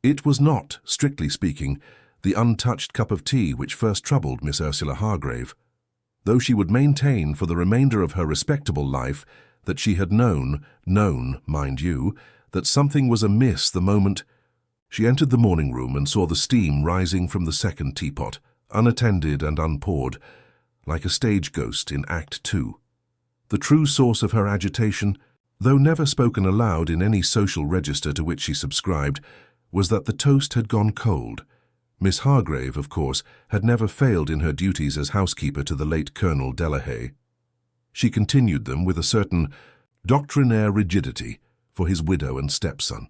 It was not, strictly speaking, the untouched cup of tea which first troubled Miss Ursula Hargrave, though she would maintain for the remainder of her respectable life that she had known, mind you, that something was amiss the moment she entered the morning room and saw the steam rising from the second teapot, unattended and unpoured, like a stage ghost in Act 2. The true source of her agitation, though never spoken aloud in any social register to which she subscribed, was that the toast had gone cold. Miss Hargrave, of course, had never failed in her duties as housekeeper to the late Colonel Delahaye. She continued them with a certain doctrinaire rigidity for his widow and stepson.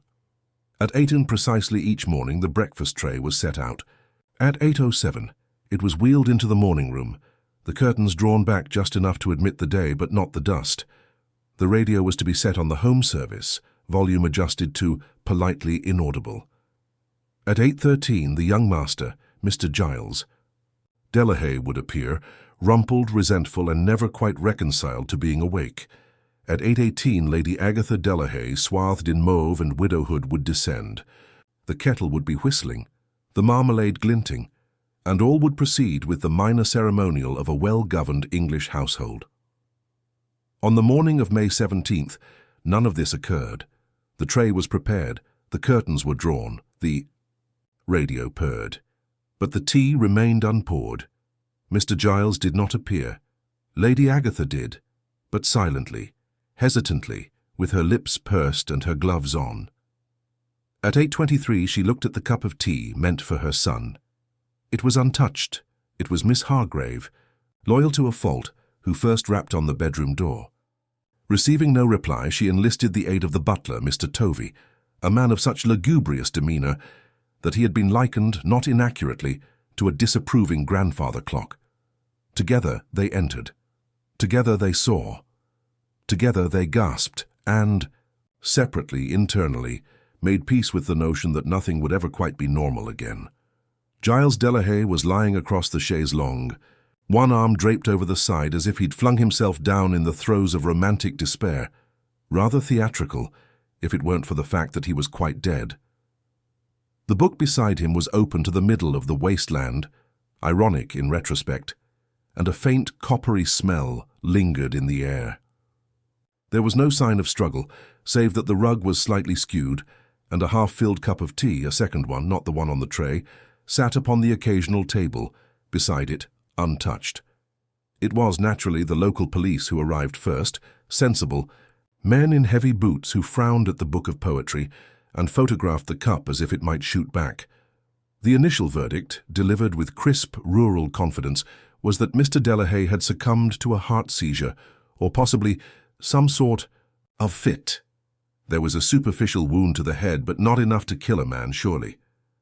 At 8 precisely each morning the breakfast tray was set out. At 8:07 it was wheeled into the morning room, the curtains drawn back just enough to admit the day but not the dust. The radio was to be set on the home service, volume adjusted to politely inaudible. At 8:13 the young master, Mr. Giles, Delahaye would appear, rumpled, resentful, and never quite reconciled to being awake. At 8:18 Lady Agatha Delahaye, swathed in mauve and widowhood, would descend. The kettle would be whistling, the marmalade glinting, and all would proceed with the minor ceremonial of a well-governed English household. On the morning of May 17th, none of this occurred. The tray was prepared, the curtains were drawn, the radio purred. But the tea remained unpoured. Mr. Giles did not appear. Lady Agatha did, but silently, hesitantly, with her lips pursed and her gloves on. At 8:23 she looked at the cup of tea meant for her son. It was untouched. It was Miss Hargrave, loyal to a fault, who first rapped on the bedroom door. Receiving no reply, she enlisted the aid of the butler, Mr. Tovey, a man of such lugubrious demeanour that he had been likened, not inaccurately, to a disapproving grandfather clock. Together they entered. Together they saw. Together they gasped and, separately, internally, made peace with the notion that nothing would ever quite be normal again. Giles Delahaye was lying across the chaise longue, one arm draped over the side as if he'd flung himself down in the throes of romantic despair, rather theatrical, if it weren't for the fact that he was quite dead. The book beside him was open to the middle of the wasteland, ironic in retrospect, and a faint coppery smell lingered in the air. There was no sign of struggle, save that the rug was slightly skewed, and a half-filled cup of tea, a second one, not the one on the tray, sat upon the occasional table, beside it, untouched. It was naturally the local police who arrived first, sensible, men in heavy boots who frowned at the book of poetry and photographed the cup as if it might shoot back. The initial verdict, delivered with crisp rural confidence, was that Mr. Delahaye had succumbed to a heart seizure, or possibly some sort of fit. There was a superficial wound to the head, but not enough to kill a man, surely.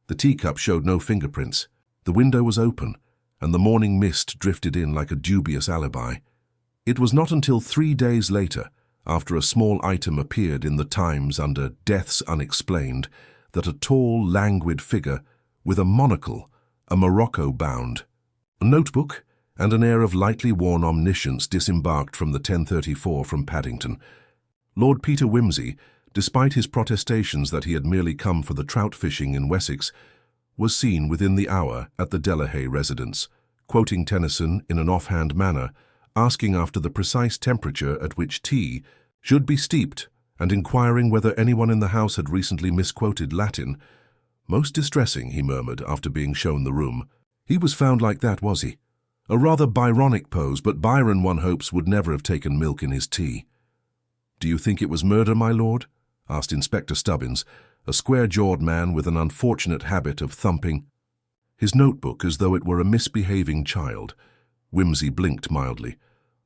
The teacup showed no fingerprints. The window was open, and the morning mist drifted in like a dubious alibi. It was not until 3 days later, after a small item appeared in the Times under Deaths Unexplained, that a tall, languid figure with a monocle, a morocco bound, a notebook, and an air of lightly worn omniscience disembarked from the 1034 from Paddington. Lord Peter Wimsey, despite his protestations that he had merely come for the trout fishing in Wessex, was seen within the hour at the Delahaye residence, quoting Tennyson in an offhand manner, asking after the precise temperature at which tea should be steeped, and inquiring whether anyone in the house had recently misquoted Latin. "Most distressing," he murmured after being shown the room. "He was found like that, was he? A rather Byronic pose, but Byron, one hopes, would never have taken milk in his tea." "Do you think it was murder, my lord?" asked Inspector Stubbins, a square-jawed man with an unfortunate habit of thumping his notebook as though it were a misbehaving child. Wimsey blinked mildly.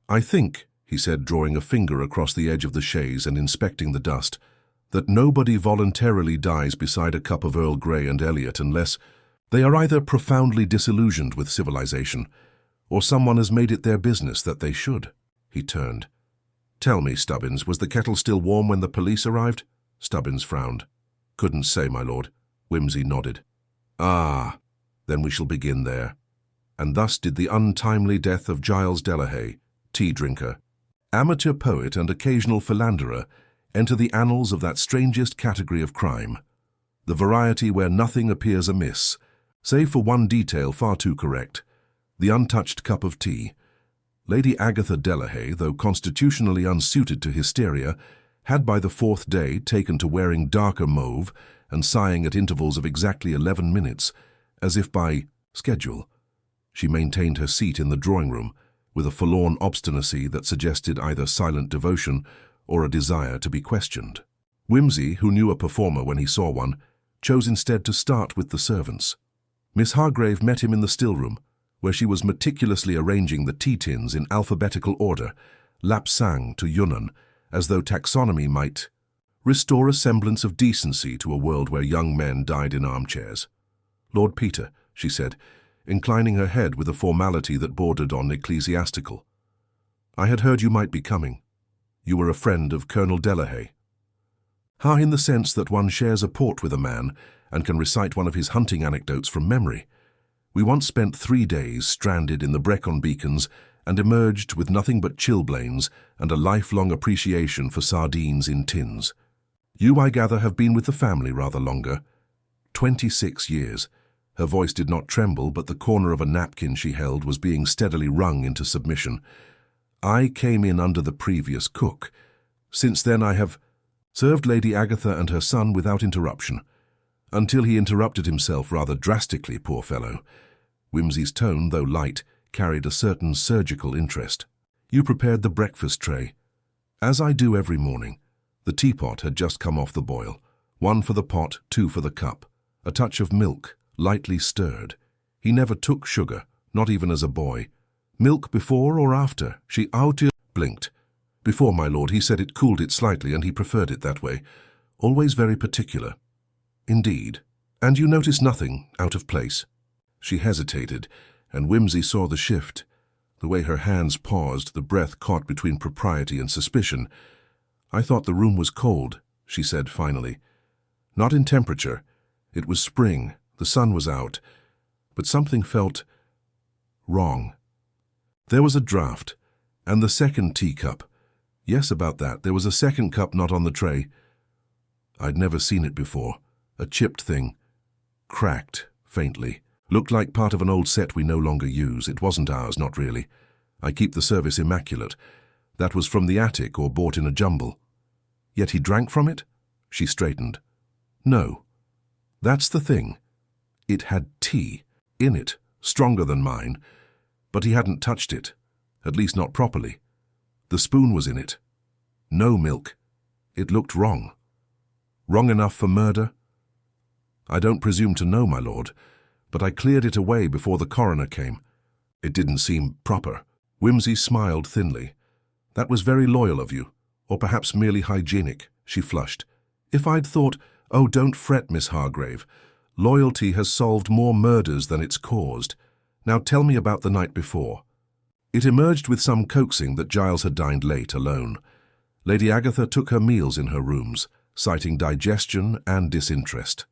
"I think," he said, drawing a finger across the edge of the chaise and inspecting the dust, "that nobody voluntarily dies beside a cup of Earl Grey and Eliot unless they are either profoundly disillusioned with civilization, or someone has made it their business that they should." He turned. "Tell me, Stubbins, was the kettle still warm when the police arrived?" Stubbins frowned. "Couldn't say, my lord." Wimsey nodded. "Ah, then we shall begin there. And thus did the untimely death of Giles Delahaye, tea-drinker, amateur poet and occasional philanderer, enter the annals of that strangest category of crime, The variety where nothing appears amiss, save for one detail far too correct: the untouched cup of tea. Lady Agatha Delahaye, though constitutionally unsuited to hysteria, had by the fourth day taken to wearing darker mauve and sighing at intervals of exactly 11 minutes, as if by schedule. She maintained her seat in the drawing-room with a forlorn obstinacy that suggested either silent devotion or a desire to be questioned. Wimsey, who knew a performer when he saw one, chose instead to start with the servants. Miss Hargrave met him in the still-room, where she was meticulously arranging the tea tins in alphabetical order, lapsang to Yunnan, as though taxonomy might restore a semblance of decency to a world where young men died in armchairs. "Lord Peter," she said, inclining her head with a formality that bordered on ecclesiastical. "I had heard you might be coming. You were a friend of Colonel Delahaye." "Ah, in the sense that one shares a port with a man and can recite one of his hunting anecdotes from memory. We once spent 3 days stranded in the Brecon beacons and emerged with nothing but chilblains and a lifelong appreciation for sardines in tins. You, I gather, have been with the family rather longer." 26 years. Her voice did not tremble, but the corner of a napkin she held was being steadily wrung into submission. "I came in under the previous cook. Since then I have served Lady Agatha and her son without interruption, until he interrupted himself rather drastically, poor fellow." Wimsey's tone, though light, carried a certain surgical interest. "You prepared the breakfast tray." "As I do every morning." The teapot had just come off the boil. 1 for the pot, 2 for the cup. A touch of milk, lightly stirred. He never took sugar, not even as a boy. "Milk before or after?" She blinked. "Before, my lord. He said it cooled it slightly and he preferred it that way. Always very particular." "Indeed. And you noticed nothing out of place?" She hesitated, and Wimsey saw the shift. The way her hands paused, the breath caught between propriety and suspicion. "I thought the room was cold," she said finally. "Not in temperature. It was spring, the sun was out, but something felt wrong. There was a draught, and the second teacup. Yes, about that. There was a second cup not on the tray. I'd never seen it before. A chipped thing. Cracked, faintly. Looked like part of an old set we no longer use. It wasn't ours, not really. I keep the service immaculate. That was from the attic or bought in a jumble." "Yet he drank from it?" She straightened. "No. That's the thing. It had tea in it, stronger than mine, but he hadn't touched it, at least not properly. The spoon was in it. No milk. It looked wrong. Wrong enough for murder?" "I don't presume to know, my lord, but I cleared it away before the coroner came. It didn't seem proper." Wimsey smiled thinly. "That was very loyal of you, or perhaps merely hygienic." She flushed. "If I'd thought—" "Oh, don't fret, Miss Hargrave. Loyalty has solved more murders than it's caused. Now tell me about the night before." It emerged with some coaxing that Giles had dined late, alone. Lady Agatha took her meals in her rooms, citing digestion and disinterest.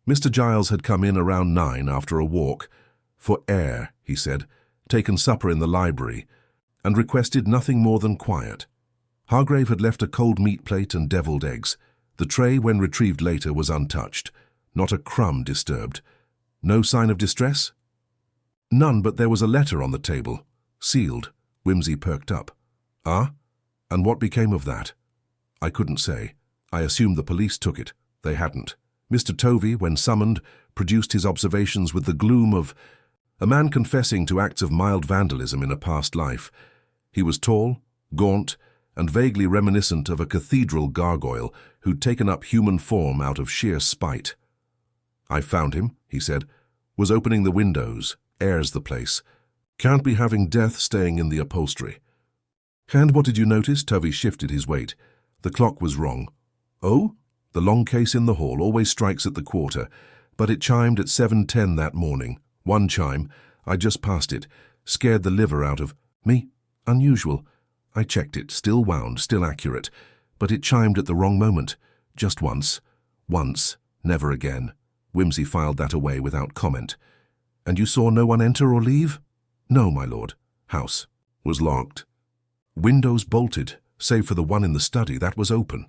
Mr. Giles had come in around 9 after a walk, "for air," he said, taken supper in the library, and requested nothing more than quiet. Hargrave had left a cold meat plate and deviled eggs. The tray, when retrieved later, was untouched. Not a crumb disturbed. No sign of distress? "None, but there was a letter on the table. Sealed." Wimsey perked up. "Ah? And what became of that?" "I couldn't say. I assumed the police took it. They hadn't. Mr. Tovey, when summoned, produced his observations with the gloom of a man confessing to acts of mild vandalism in a past life. He was tall, gaunt, and vaguely reminiscent of a cathedral gargoyle who'd taken up human form out of sheer spite. "I found him," he said. "Was opening the windows. Airs the place. Can't be having death staying in the upholstery." "And what did you notice?" Tovey shifted his weight. "The clock was wrong." "Oh?" "The long case in the hall always strikes at the quarter, but it chimed at 7:10 that morning. One chime. I just passed it. Scared the liver out of me. Unusual. I checked it. Still wound, still accurate. But it chimed at the wrong moment. Just once. Once. Never again." Wimsey filed that away without comment. "And you saw no one enter or leave?" "No, my lord. House was locked. Windows bolted, save for the one in the study. That was open.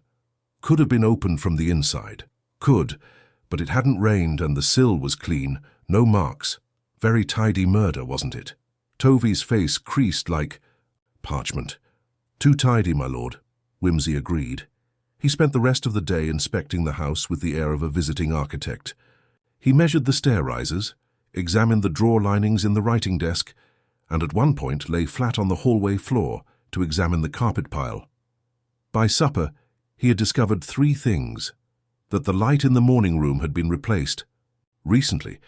Could have been opened from the inside. Could, But it hadn't rained and the sill was clean, no marks. Very tidy murder, wasn't it? Tovy's face creased like parchment. Too tidy, my lord, Wimsey agreed. He spent the rest of the day inspecting the house with the air of a visiting architect. He measured the stair rises, examined the drawer linings in the writing desk, and at one point lay flat on the hallway floor to examine the carpet pile. By supper, he had discovered 3 things: that the light in the morning room had been replaced recently,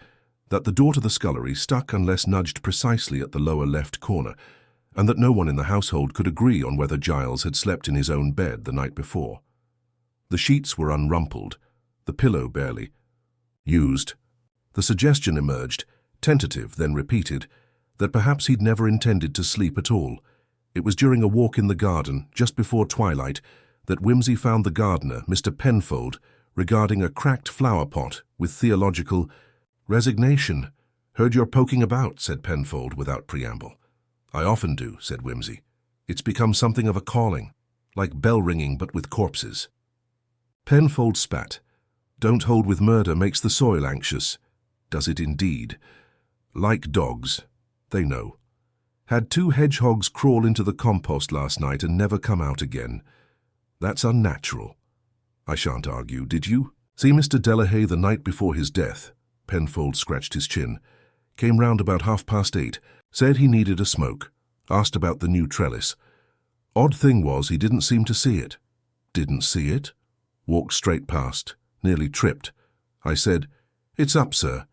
that the door to the scullery stuck unless nudged precisely at the lower left corner, and that no one in the household could agree on whether Giles had slept in his own bed the night before. The sheets were unrumpled, the pillow barely used. The suggestion emerged, tentative then repeated, that perhaps he'd never intended to sleep at all. It was during a walk in the garden, just before twilight, that Wimsey found the gardener, Mr. Penfold, regarding a cracked flower pot with theological resignation. "Heard you're poking about," said Penfold without preamble. "I often do," said Wimsey. "It's become something of a calling, like bell-ringing but with corpses." Penfold spat. "Don't hold with murder makes the soil anxious." "Does it indeed?" "Like dogs. They know. Had 2 hedgehogs crawl into the compost last night and never come out again. That's unnatural." "I shan't argue, did you? See Mr. Delahaye the night before his death?" Penfold scratched his chin. "Came round about 8:30, said he needed a smoke, asked about the new trellis. Odd thing was he didn't seem to see it." "Didn't see it?" "Walked straight past, nearly tripped. I said, 'It's up, sir,'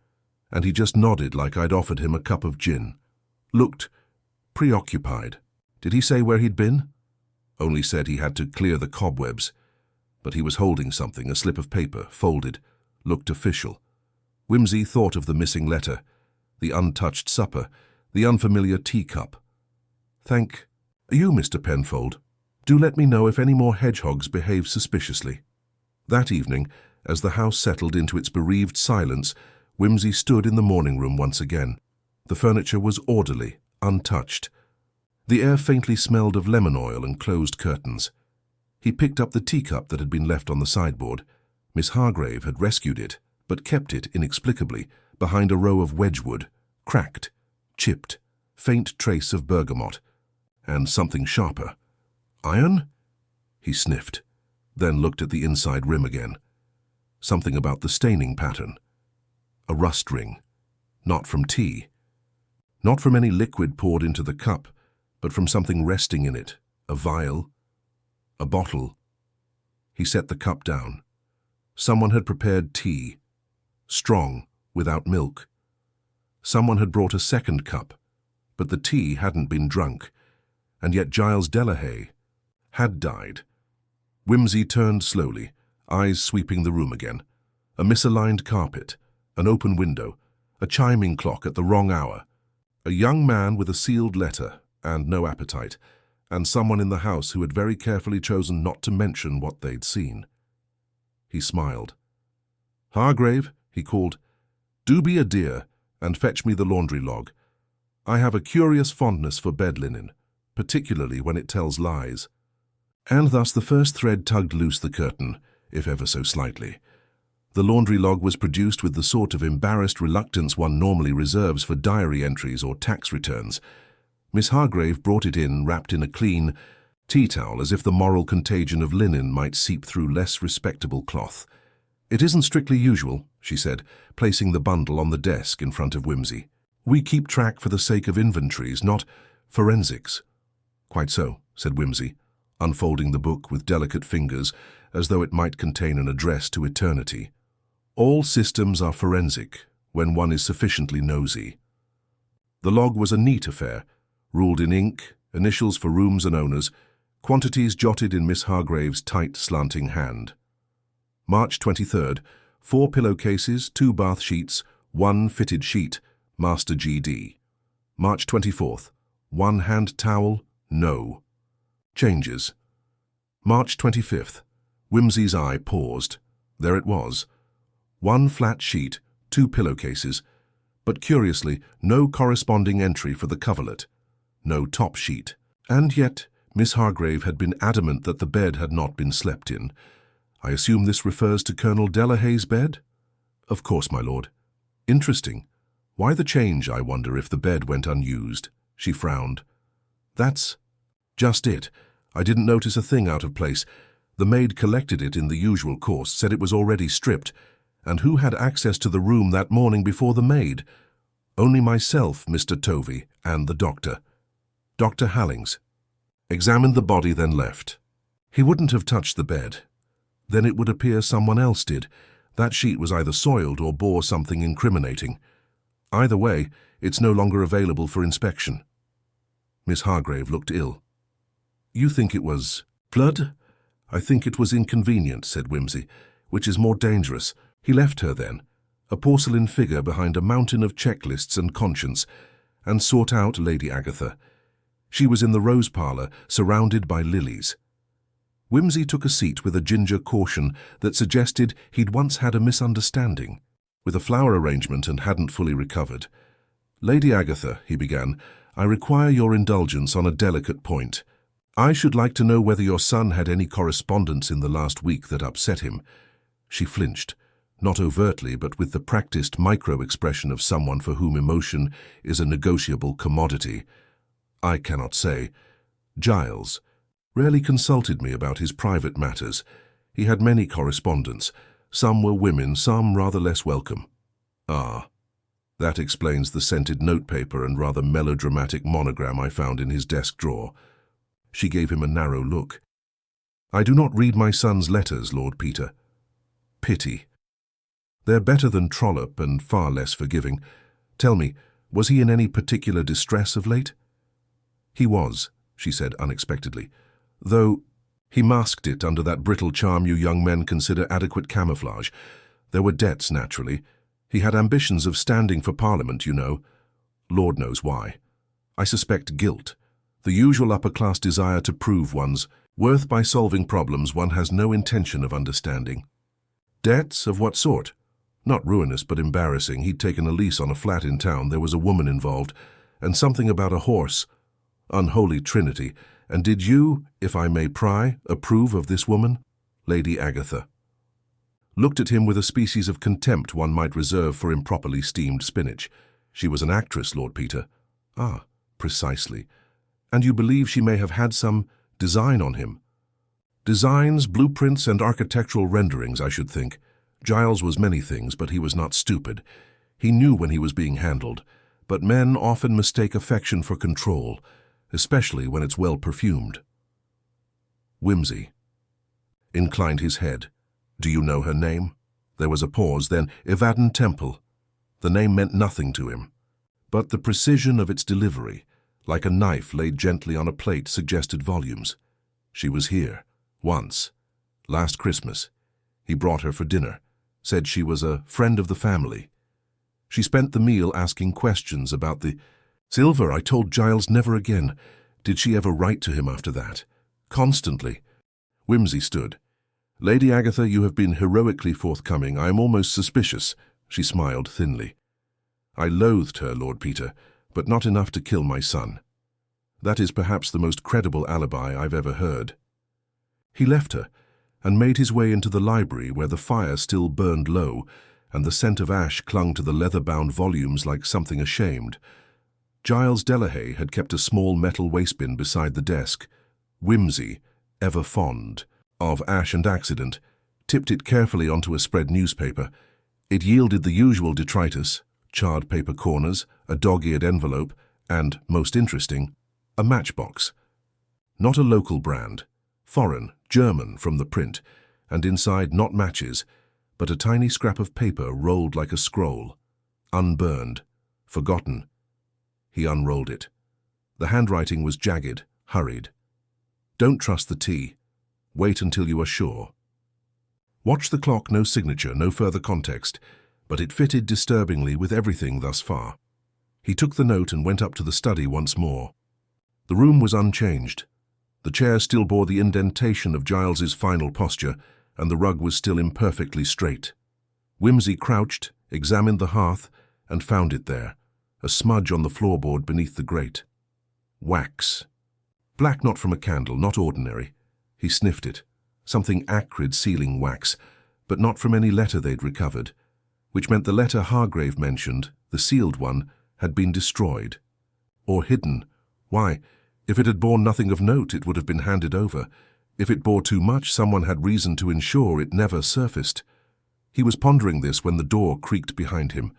and he just nodded like I'd offered him a cup of gin. Looked preoccupied." "Did he say where he'd been?" "Only said he had to clear the cobwebs. But he was holding something, a slip of paper, folded, looked official." Wimsey thought of the missing letter, the untouched supper, the unfamiliar teacup. "Thank you, Mr. Penfold. Do let me know if any more hedgehogs behave suspiciously." That evening, as the house settled into its bereaved silence, Wimsey stood in the morning room once again. The furniture was orderly, untouched. The air faintly smelled of lemon oil and closed curtains. He picked up the teacup that had been left on the sideboard. Miss Hargrave had rescued it, but kept it inexplicably behind a row of wedgewood, cracked, chipped, faint trace of bergamot, and something sharper. "Iron?" He sniffed, then looked at the inside rim again. Something about the staining pattern. A rust ring. Not from tea. Not from any liquid poured into the cup, but from something resting in it. A vial. A bottle. He set the cup down. Someone had prepared tea. Strong, without milk. Someone had brought a second cup, but the tea hadn't been drunk, and yet Giles Delahaye had died. Wimsey turned slowly, eyes sweeping the room again. A misaligned carpet, an open window, a chiming clock at the wrong hour, a young man with a sealed letter and no appetite, and someone in the house who had very carefully chosen not to mention what they'd seen. He smiled. "Hargrave," he called, "do be a dear and fetch me the laundry log. I have a curious fondness for bed linen, particularly when it tells lies." And thus the first thread tugged loose the curtain, if ever so slightly. The laundry log was produced with the sort of embarrassed reluctance one normally reserves for diary entries or tax returns. Miss Hargrave brought it in wrapped in a clean tea towel, as if the moral contagion of linen might seep through less respectable cloth. "It isn't strictly usual," she said, placing the bundle on the desk in front of Wimsey. "We keep track for the sake of inventories, not forensics." "Quite so," said Wimsey, unfolding the book with delicate fingers as though it might contain an address to eternity. "All systems are forensic when one is sufficiently nosy." The log was a neat affair, ruled in ink, initials for rooms and owners, quantities jotted in Miss Hargrave's tight, slanting hand. March 23rd, 4 pillowcases, 2 bath sheets, 1 fitted sheet, Master G.D. March 24th, 1 hand towel, no. Changes. March 25th, Wimsey's eye paused. There it was. 1 flat sheet, 2 pillowcases, but curiously, no corresponding entry for the coverlet. No top sheet. And yet, Miss Hargrave had been adamant that the bed had not been slept in. I assume this refers to Colonel Delahaye's bed? Of course, my lord. Interesting. Why the change, I wonder, if the bed went unused? She frowned. That's just it. I didn't notice a thing out of place. The maid collected it in the usual course, said it was already stripped. And who had access to the room that morning before the maid? Only myself, Mr. Tovey, and the doctor. Dr. Hallings. Examined the body, then left. He wouldn't have touched the bed. Then it would appear someone else did. That sheet was either soiled or bore something incriminating. Either way, it's no longer available for inspection. Miss Hargrave looked ill. You think it was blood? I think it was inconvenient, said Wimsey, which is more dangerous. He left her then, a porcelain figure behind a mountain of checklists and conscience, and sought out Lady Agatha. She was in the rose parlour, surrounded by lilies. Wimsey took a seat with a ginger caution that suggested he'd once had a misunderstanding with a flower arrangement and hadn't fully recovered. Lady Agatha, he began, I require your indulgence on a delicate point. I should like to know whether your son had any correspondence in the last week that upset him. She flinched, not overtly, but with the practiced micro-expression of someone for whom emotion is a negotiable commodity. I cannot say. Giles rarely consulted me about his private matters. He had many correspondents. Some were women, some rather less welcome. Ah, that explains the scented notepaper and rather melodramatic monogram I found in his desk drawer. She gave him a narrow look. I do not read my son's letters, Lord Peter. Pity. They're better than Trollope and far less forgiving. Tell me, was he in any particular distress of late? He was, she said unexpectedly, though he masked it under that brittle charm you young men consider adequate camouflage. There were debts, naturally. He had ambitions of standing for Parliament, you know. Lord knows why. I suspect guilt, the usual upper-class desire to prove one's worth by solving problems one has no intention of understanding. Debts of what sort? Not ruinous, but embarrassing. He'd taken a lease on a flat in town. There was a woman involved, and something about a horse. Unholy trinity. And did you, if I may pry, approve of this woman? Lady Agatha looked at him with a species of contempt one might reserve for improperly steamed spinach. She was an actress, Lord Peter. Ah, precisely. And you believe she may have had some design on him? Designs, blueprints, and architectural renderings, I should think. Giles was many things, but he was not stupid. He knew when he was being handled, but men often mistake affection for control, especially when it's well perfumed. Wimsey inclined his head. Do you know her name? There was a pause, then Evaden Temple. The name meant nothing to him, but the precision of its delivery, like a knife laid gently on a plate, suggested volumes. She was here, once, last Christmas. He brought her for dinner, said she was a friend of the family. She spent the meal asking questions about the silver. I told Giles never again. Did she ever write to him after that? Constantly. Wimsey stood. Lady Agatha, you have been heroically forthcoming. I am almost suspicious. She smiled thinly. I loathed her, Lord Peter, but not enough to kill my son. That is perhaps the most credible alibi I've ever heard. He left her and made his way into the library where the fire still burned low and the scent of ash clung to the leather-bound volumes like something ashamed. Giles Delahaye had kept a small metal wastebin beside the desk. Wimsey, ever fond of ash and accident, tipped it carefully onto a spread newspaper. It yielded the usual detritus, charred paper corners, a dog-eared envelope, and, most interesting, a matchbox. Not a local brand, foreign, German from the print, and inside not matches, but a tiny scrap of paper rolled like a scroll, unburned, forgotten. He unrolled it. The handwriting was jagged, hurried. Don't trust the tea. Wait until you are sure. Watch the clock, no signature, no further context, but it fitted disturbingly with everything thus far. He took the note and went up to the study once more. The room was unchanged. The chair still bore the indentation of Giles's final posture, and the rug was still imperfectly straight. Wimsey crouched, examined the hearth, and found it there, a smudge on the floorboard beneath the grate. Wax. Black not from a candle, not ordinary. He sniffed it. Something acrid sealing wax, but not from any letter they'd recovered. which meant the letter Hargrave mentioned, the sealed one, had been destroyed. Or hidden. Why, if it had borne nothing of note, it would have been handed over. If it bore too much, someone had reason to ensure it never surfaced. He was pondering this when the door creaked behind him.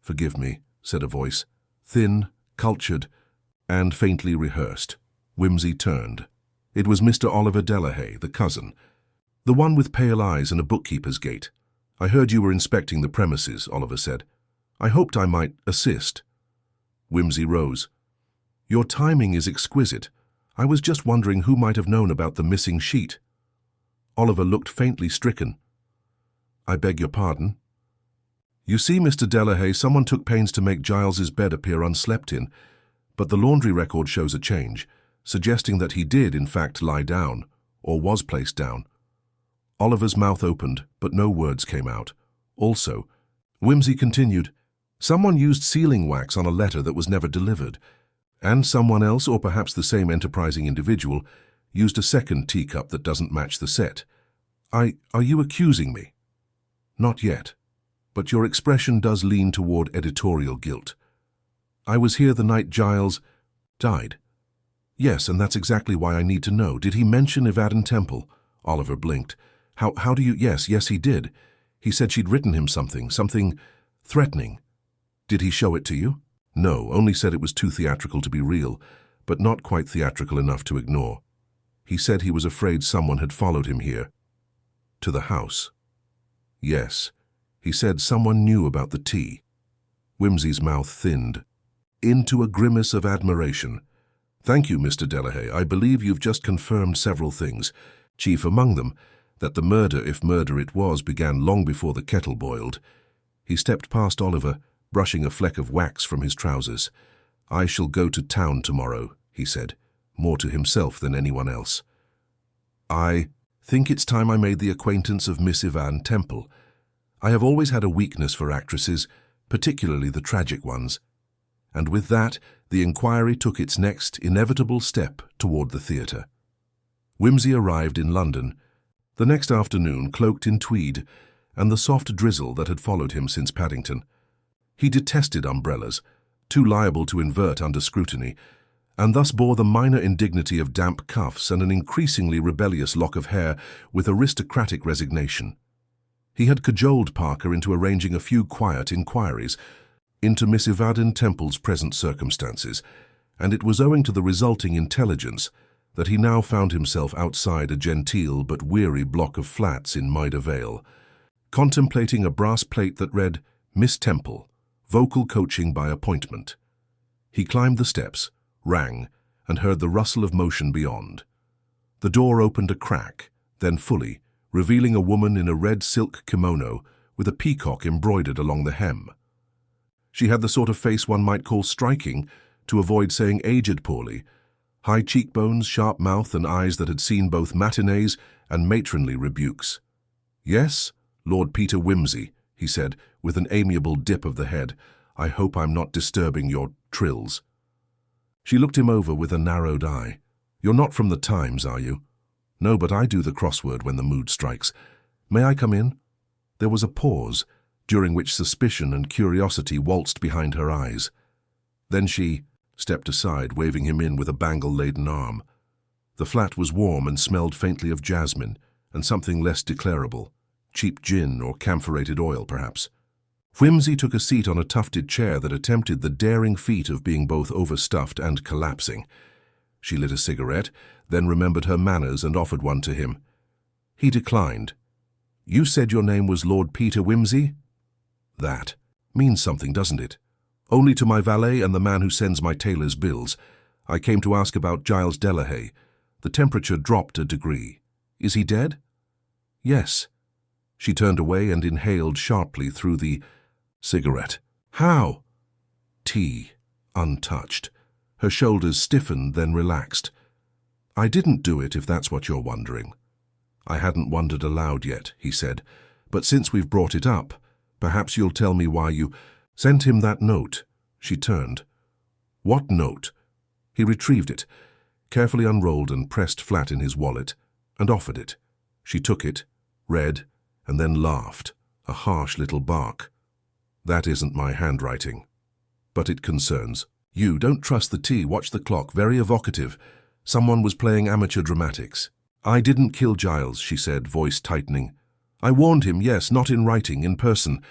"Forgive me," said a voice, thin, cultured, and faintly rehearsed. Wimsey turned. It was Mr. Oliver Delahaye, the cousin. "The one with pale eyes and a bookkeeper's gait. I heard you were inspecting the premises," Oliver said. "I hoped I might assist." Wimsey rose. "Your timing is exquisite. I was just wondering who might have known about the missing sheet." Oliver looked faintly stricken. "I beg your pardon?" "You see, Mr. Delahaye, someone took pains to make Giles's bed appear unslept in, but the laundry record shows a change, suggesting that he did, in fact, lie down, or was placed down." Oliver's mouth opened, but no words came out. "Also," Wimsey continued, "someone used sealing wax on a letter that was never delivered, and someone else, or perhaps the same enterprising individual, used a second teacup that doesn't match the set. Are you accusing me?" "Not yet, but your expression does lean toward editorial guilt. I was here the night Giles died." "Yes, and that's exactly why I need to know. Did he mention Evaden Temple?" Oliver blinked. How do you— Yes, he did. He said she'd written him something threatening. Did he show it to you?" "No, only said it was too theatrical to be real, but not quite theatrical enough to ignore. He said he was afraid someone had followed him here." "To the house?" "Yes. He said someone knew about the tea." Wimsey's mouth thinned into a grimace of admiration. "Thank you, Mr. Delahaye. I believe you've just confirmed several things, chief among them, that the murder, if murder it was, began long before the kettle boiled." He stepped past Oliver, brushing a fleck of wax from his trousers. "I shall go to town tomorrow," he said, more to himself than anyone else. "I think it's time I made the acquaintance of Miss Evaden Temple. I have always had a weakness for actresses, particularly the tragic ones." And with that, the inquiry took its next inevitable step toward the theatre. Wimsey arrived in London the next afternoon, cloaked in tweed and the soft drizzle that had followed him since Paddington. He detested umbrellas, too liable to invert under scrutiny, and thus bore the minor indignity of damp cuffs and an increasingly rebellious lock of hair with aristocratic resignation. He had cajoled Parker into arranging a few quiet inquiries into Miss Evaden Temple's present circumstances, and it was owing to the resulting intelligence that he now found himself outside a genteel but weary block of flats in Maida Vale, contemplating a brass plate that read, "Miss Temple, vocal coaching by appointment." He climbed the steps, rang, and heard the rustle of motion beyond. The door opened a crack, then fully, revealing a woman in a red silk kimono with a peacock embroidered along the hem. She had the sort of face one might call striking, to avoid saying aged poorly, high cheekbones, sharp mouth, and eyes that had seen both matinees and matronly rebukes. "Yes, Lord Peter Wimsey," he said, with an amiable dip of the head. "I hope I'm not disturbing your trills." She looked him over with a narrowed eye. "You're not from the Times, are you?" "No, but I do the crossword when the mood strikes. May I come in?" There was a pause, during which suspicion and curiosity waltzed behind her eyes. Then she stepped aside, waving him in with a bangle-laden arm. The flat was warm and smelled faintly of jasmine and something less declarable, cheap gin or camphorated oil, perhaps. Wimsey took a seat on a tufted chair that attempted the daring feat of being both overstuffed and collapsing. She lit a cigarette, then remembered her manners and offered one to him. He declined. "You said your name was Lord Peter Wimsey?" "That means something, doesn't it?" "Only to my valet and the man who sends my tailor's bills. I came to ask about Giles Delahaye. The temperature dropped a degree. Is he dead?" "Yes." She turned away and inhaled sharply through the cigarette. "How?" "Tea, untouched." Her shoulders stiffened, then relaxed. "I didn't do it, if that's what you're wondering." "I hadn't wondered aloud yet," he said, "but since we've brought it up, perhaps you'll tell me why you sent him that note." She turned. "What note?" He retrieved it, carefully unrolled and pressed flat in his wallet, and offered it. She took it, read, and then laughed, A harsh little bark. That isn't my handwriting. But it concerns. You don't trust the tea, watch the clock, very evocative. Someone was playing amateur dramatics. I didn't kill Giles, she said, voice tightening. I warned him, yes, not in writing, in person.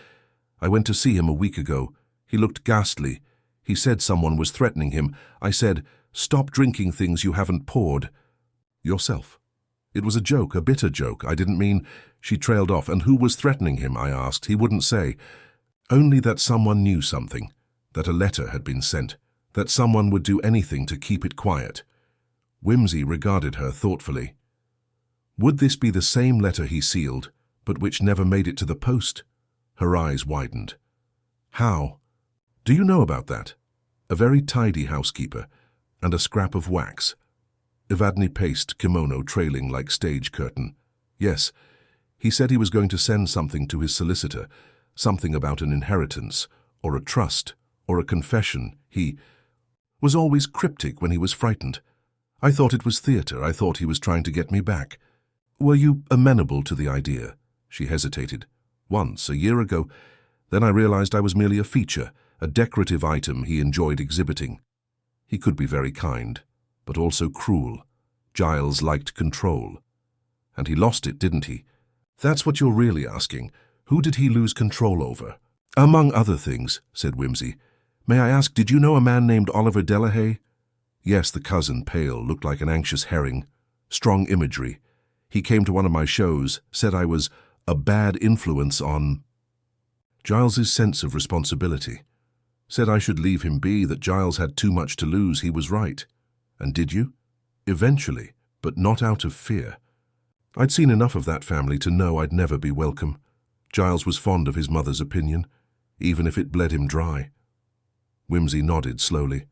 I went to see him a week ago. He looked ghastly. He said someone was threatening him. I said, stop drinking things you haven't poured. Yourself. It was a joke, a bitter joke. I didn't mean... She trailed off. And who was threatening him, I asked. He wouldn't say. Only that someone knew something. That a letter had been sent. That someone would do anything to keep it quiet. Wimsey regarded her thoughtfully. Would this be the same letter he sealed, but which never made it to the post? Her eyes widened. How? Do you know about that? A very tidy housekeeper, and a scrap of wax. Whodunit paste kimono trailing like stage curtain. Yes, he said he was going to send something to his solicitor, something about an inheritance, or a trust, or a confession. He was always cryptic when he was frightened. I thought it was theatre. I thought he was trying to get me back. Were you amenable to the idea? She hesitated. Once, a year ago. Then I realized I was merely a feature, a decorative item he enjoyed exhibiting. He could be very kind, but also cruel. Giles liked control. And he lost it, didn't he? That's what you're really asking. Who did he lose control over? Among other things, said Wimsey. May I ask, did you know a man named Oliver Delahaye? Yes, the cousin, pale, looked like an anxious herring. Strong imagery. He came to one of my shows, said I was a bad influence on... Giles's sense of responsibility. Said I should leave him be, that Giles had too much to lose. He was right. And did you? Eventually, but not out of fear. I'd seen enough of that family to know I'd never be welcome. Giles was fond of his mother's opinion, even if it bled him dry. Wimsey nodded slowly.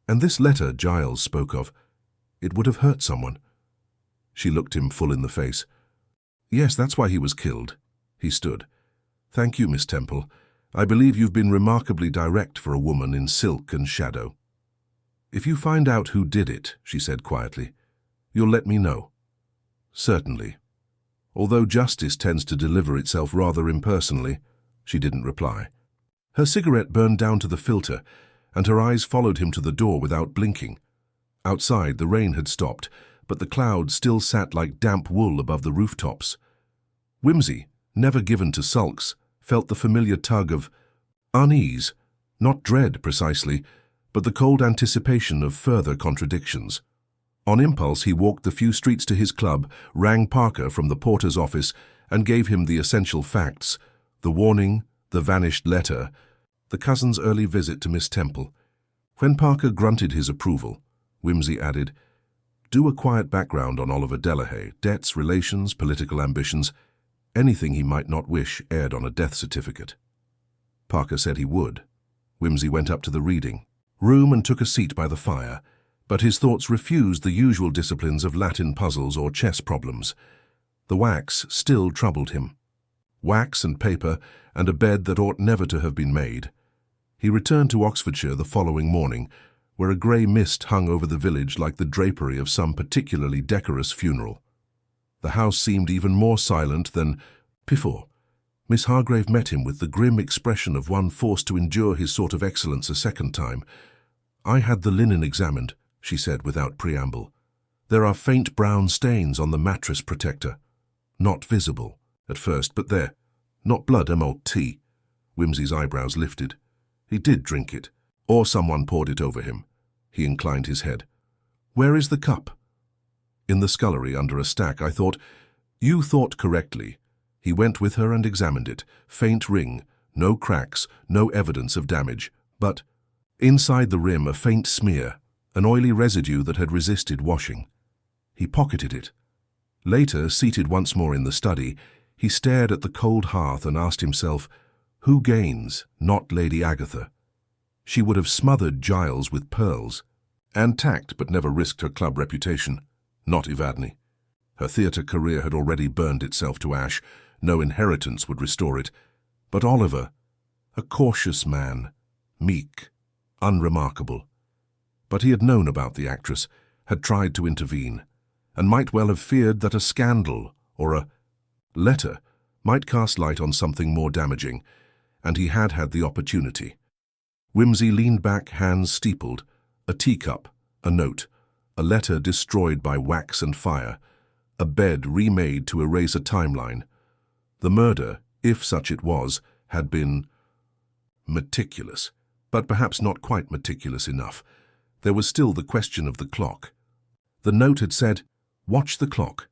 And this letter Giles spoke of, it would have hurt someone. She looked him full in the face. Yes, that's why he was killed. He stood. Thank you, Miss Temple. I believe you've been remarkably direct for a woman in silk and shadow. If you find out who did it, she said quietly, you'll let me know. Certainly. Although justice tends to deliver itself rather impersonally, she didn't reply. Her cigarette burned down to the filter, and her eyes followed him to the door without blinking. Outside, the rain had stopped, but the clouds still sat like damp wool above the rooftops. Wimsey, never given to sulks, felt the familiar tug of unease, not dread precisely, but the cold anticipation of further contradictions. On impulse, he walked the few streets to his club, rang Parker from the porter's office, and gave him the essential facts, the warning, the vanished letter, the cousin's early visit to Miss Temple. When Parker grunted his approval, Wimsey added, do a quiet background on Oliver Delahaye, debts, relations, political ambitions, anything he might not wish aired on a death certificate. Parker said he would. Wimsey went up to the reading room and took a seat by the fire, but his thoughts refused the usual disciplines of Latin puzzles or chess problems. The wax still troubled him. Wax and paper and a bed that ought never to have been made. He returned to Oxfordshire the following morning, where a grey mist hung over the village like the drapery of some particularly decorous funeral. The house seemed even more silent than before. Miss Hargrave met him with the grim expression of one forced to endure his sort of excellence a second time. I had the linen examined, she said without preamble. There are faint brown stains on the mattress protector. Not visible at first, but there. Not blood, tea. Wimsey's eyebrows lifted. He did drink it, or someone poured it over him. He inclined his head. Where is the cup? In the scullery under a stack. I thought, you thought correctly. He went with her and examined it. Faint ring, no cracks, no evidence of damage, but inside the rim a faint smear, an oily residue that had resisted washing. He pocketed it. Later, seated once more in the study, he stared at the cold hearth and asked himself, who gains, not Lady Agatha? She would have smothered Giles with pearls, and tact but never risked her club reputation, not Whodunit. Her theatre career had already burned itself to ash. No inheritance would restore it. But Oliver, a cautious man, meek, unremarkable. But he had known about the actress, had tried to intervene, and might well have feared that a scandal or a letter might cast light on something more damaging, and he had had the opportunity. Wimsey leaned back, hands steepled, a teacup, a note, a letter destroyed by wax and fire, a bed remade to erase a timeline. The murder, if such it was, had been meticulous, but perhaps not quite meticulous enough. There was still the question of the clock. The note had said, "Watch the clock."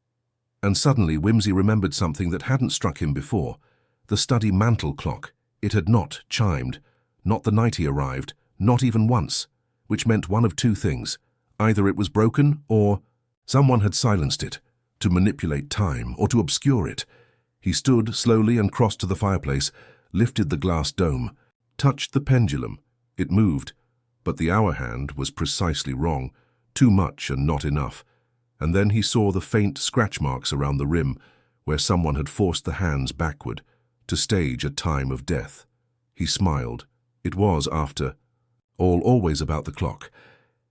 And suddenly Wimsey remembered something that hadn't struck him before. The study mantel clock. It had not chimed, not the night he arrived, not even once, which meant one of two things. Either it was broken, or someone had silenced it, to manipulate time, or to obscure it. He stood slowly and crossed to the fireplace, lifted the glass dome, touched the pendulum. It moved, but the hour hand was precisely wrong, too much and not enough. And then he saw the faint scratch marks around the rim, where someone had forced the hands backward, to stage a time of death. He smiled. It was, after all, always about the clock.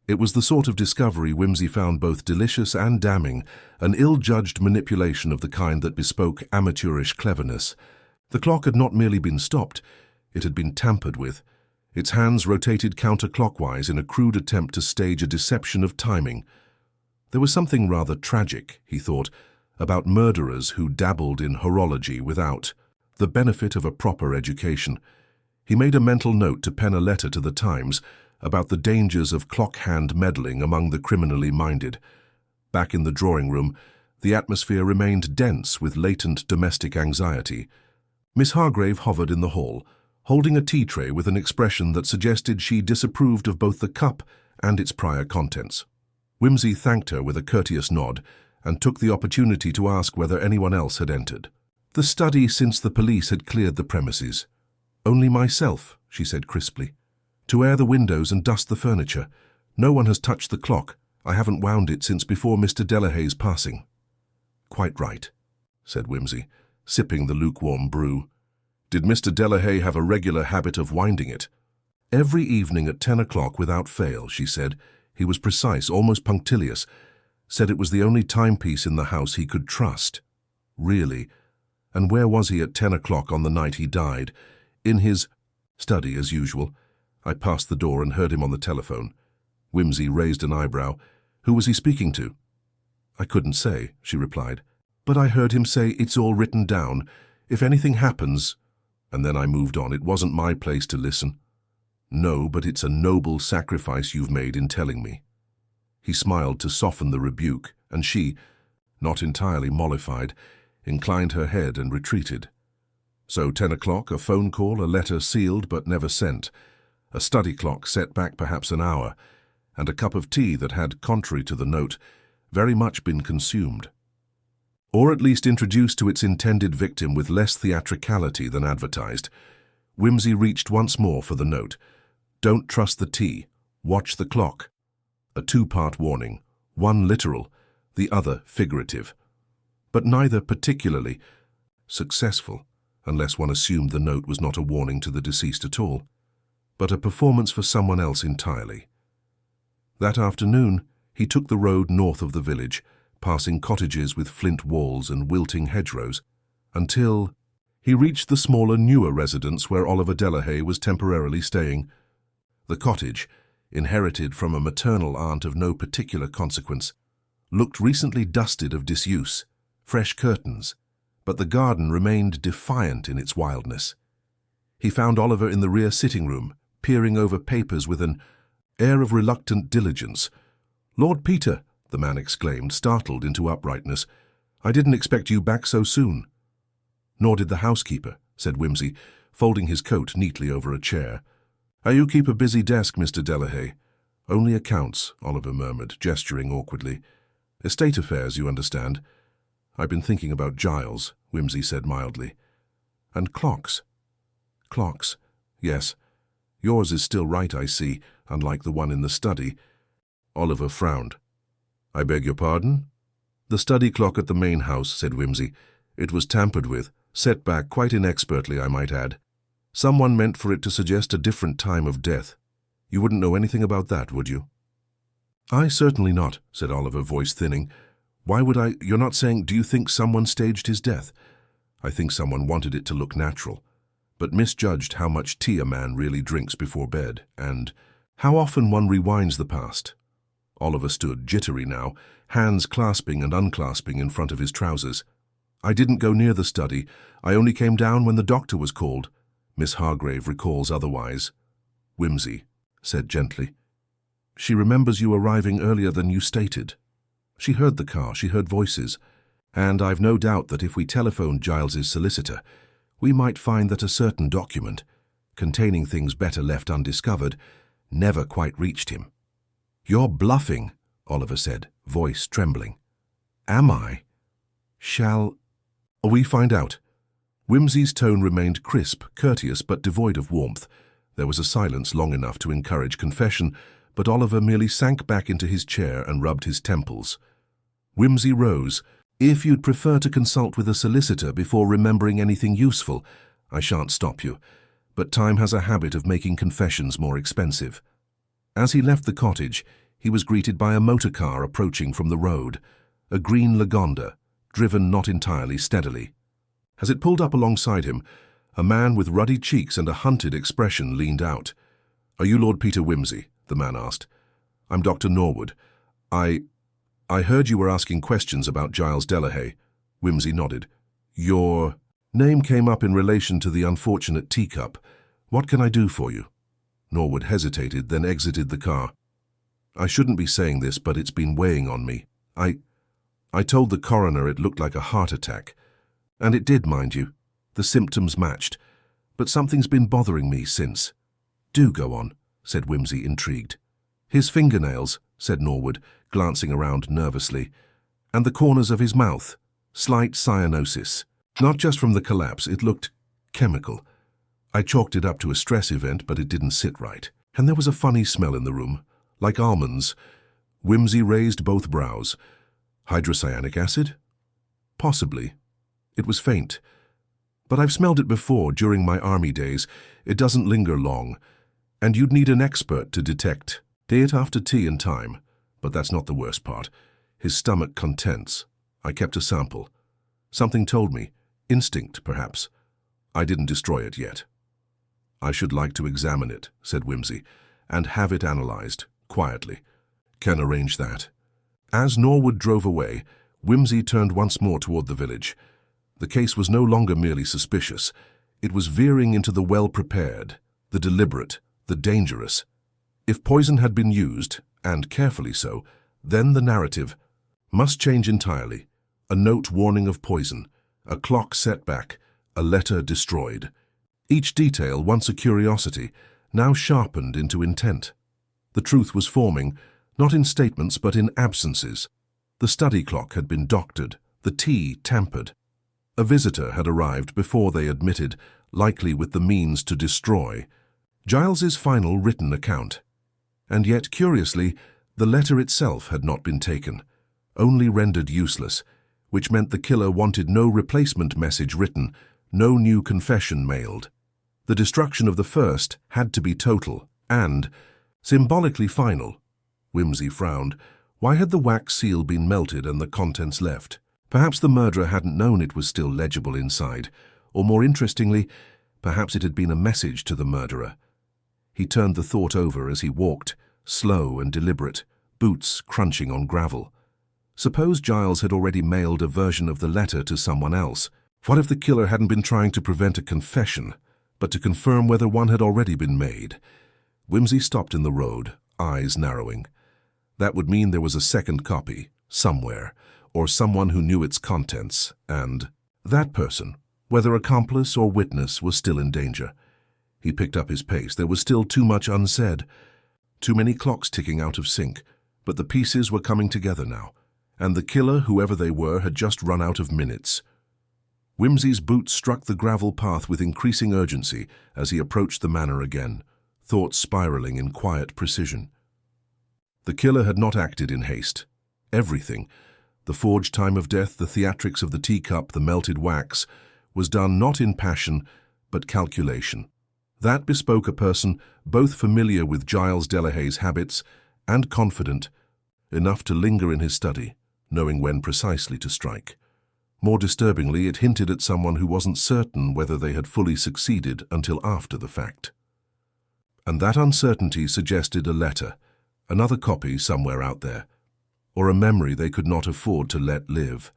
It was the sort of discovery Wimsey found both delicious and damning, an ill-judged manipulation of the kind that bespoke amateurish cleverness. The clock had not merely been stopped, it had been tampered with. Its hands rotated counterclockwise in a crude attempt to stage a deception of timing. There was something rather tragic, he thought, about murderers who dabbled in horology without the benefit of a proper education. He made a mental note to pen a letter to the Times about the dangers of clock-hand meddling among the criminally minded. Back in the drawing room, the atmosphere remained dense with latent domestic anxiety. Miss Hargrave hovered in the hall, holding a tea tray with an expression that suggested she disapproved of both the cup and its prior contents. Wimsey thanked her with a courteous nod and took the opportunity to ask whether anyone else had entered. The study since the police had cleared the premises. "Only myself," she said crisply. "To air the windows and dust the furniture. No one has touched the clock. I haven't wound it since before Mr. Delahay's passing." "Quite right," said Wimsey, sipping the lukewarm brew. "Did Mr. Delahay have a regular habit of winding it?" "Every evening at 10 o'clock without fail," she said. "He was precise, almost punctilious. Said it was the only timepiece in the house he could trust." "Really? And where was he at 10 o'clock on the night he died?" "In his study, as usual. I passed the door and heard him on the telephone." Wimsey raised an eyebrow. "Who was he speaking to?" "I couldn't say," she replied. "But I heard him say, 'It's all written down. If anything happens—' And then I moved on. It wasn't my place to listen." "No, but it's a noble sacrifice you've made in telling me." He smiled to soften the rebuke, and she, not entirely mollified, inclined her head and retreated. So 10 o'clock, a phone call, a letter sealed but never sent, a study clock set back perhaps an hour, and a cup of tea that had, contrary to the note, very much been consumed. Or at least introduced to its intended victim with less theatricality than advertised. Wimsey reached once more for the note. "Don't trust the tea. Watch the clock." A two-part warning, one literal, the other figurative. But neither particularly successful, unless one assumed the note was not a warning to the deceased at all, but a performance for someone else entirely. That afternoon, he took the road north of the village, passing cottages with flint walls and wilting hedgerows, until he reached the smaller, newer residence where Oliver Delahay was temporarily staying. The cottage, inherited from a maternal aunt of no particular consequence, looked recently dusted of disuse, fresh curtains, but the garden remained defiant in its wildness. He found Oliver in the rear sitting room, peering over papers with an air of reluctant diligence. "Lord Peter," the man exclaimed, startled into uprightness. "I didn't expect you back so soon." "Nor did the housekeeper," said Wimsey, folding his coat neatly over a chair. "You keep a busy desk, Mr. Delahay." "Only accounts," Oliver murmured, gesturing awkwardly. "Estate affairs, you understand." "I've been thinking about Giles," Wimsey said mildly. "And clocks." "Clocks, yes. Yours is still right, I see, unlike the one in the study." Oliver frowned. "I beg your pardon?" "The study clock at the main house," said Wimsey. "It was tampered with, set back quite inexpertly, I might add. Someone meant for it to suggest a different time of death. You wouldn't know anything about that, would you?" "I certainly not," said Oliver, voice thinning. "Why would I? You're not saying, do you think someone staged his death?" I think someone wanted it to look natural, but misjudged how much tea a man really drinks before bed, and how often one rewinds the past. Oliver stood, jittery now, hands clasping and unclasping in front of his trousers. I didn't go near the study. I only came down when the doctor was called. Miss Hargrave recalls otherwise. Wimsey said gently. She remembers you arriving earlier than you stated. She heard the car, she heard voices, and I've no doubt that if we telephoned Giles's solicitor, we might find that a certain document, containing things better left undiscovered, never quite reached him. You're bluffing, Oliver said, voice trembling. Am I? Shall we find out? Wimsey's tone remained crisp, courteous, but devoid of warmth. There was a silence long enough to encourage confession, but Oliver merely sank back into his chair and rubbed his temples. Wimsey rose. If you'd prefer to consult with a solicitor before remembering anything useful, I shan't stop you, but time has a habit of making confessions more expensive. As he left the cottage, he was greeted by a motor car approaching from the road, a green Lagonda, driven not entirely steadily. As it pulled up alongside him, a man with ruddy cheeks and a hunted expression leaned out. Are you Lord Peter Wimsey? The man asked. I'm Dr. Norwood. I heard you were asking questions about Giles Delahaye. Wimsey nodded. Your name came up in relation to the unfortunate teacup. What can I do for you? Norwood hesitated, then exited the car. I shouldn't be saying this, but it's been weighing on me. I told the coroner it looked like a heart attack. And it did, mind you. The symptoms matched. But something's been bothering me since. Do go on, said Wimsey, intrigued. His fingernails, said Norwood, glancing around nervously, and the corners of his mouth. Slight cyanosis. Not just from the collapse, it looked chemical. I chalked it up to a stress event, but it didn't sit right. And there was a funny smell in the room, like almonds. Wimsey raised both brows. Hydrocyanic acid? Possibly. It was faint. But I've smelled it before, during my army days. It doesn't linger long. And you'd need an expert to detect. Day it after tea and time. But that's not the worst part. His stomach contents. I kept a sample. Something told me. Instinct, perhaps. I didn't destroy it yet. I should like to examine it, said Wimsey, and have it analyzed, quietly. Can arrange that. As Norwood drove away, Wimsey turned once more toward the village. The case was no longer merely suspicious. It was veering into the well-prepared, the deliberate, the dangerous. If poison had been used, and carefully so, then the narrative must change entirely. A note warning of poison, a clock set back, a letter destroyed. Each detail, once a curiosity, now sharpened into intent. The truth was forming, not in statements but in absences. The study clock had been doctored, the tea tampered. A visitor had arrived before they admitted, likely with the means to destroy, Giles's final written account. And yet, curiously, the letter itself had not been taken, only rendered useless, which meant the killer wanted no replacement message written, no new confession mailed. The destruction of the first had to be total and symbolically final. Wimsey frowned. Why had the wax seal been melted and the contents left? Perhaps the murderer hadn't known it was still legible inside, or more interestingly, perhaps it had been a message to the murderer. He turned the thought over as he walked, slow and deliberate, boots crunching on gravel. Suppose Giles had already mailed a version of the letter to someone else. What if the killer hadn't been trying to prevent a confession, but to confirm whether one had already been made? Wimsey stopped in the road, eyes narrowing. That would mean there was a second copy, somewhere, or someone who knew its contents, and that person, whether accomplice or witness, was still in danger. He picked up his pace. There was still too much unsaid. Too many clocks ticking out of sync, but the pieces were coming together now, and the killer, whoever they were, had just run out of minutes. Wimsey's boots struck the gravel path with increasing urgency as he approached the manor again, thoughts spiraling in quiet precision. The killer had not acted in haste. Everything, the forged time of death, the theatrics of the teacup, the melted wax, was done not in passion, but calculation. That bespoke a person both familiar with Giles Delahaye's habits and confident, enough to linger in his study, knowing when precisely to strike. More disturbingly, it hinted at someone who wasn't certain whether they had fully succeeded until after the fact. And that uncertainty suggested a letter, another copy somewhere out there, or a memory they could not afford to let live.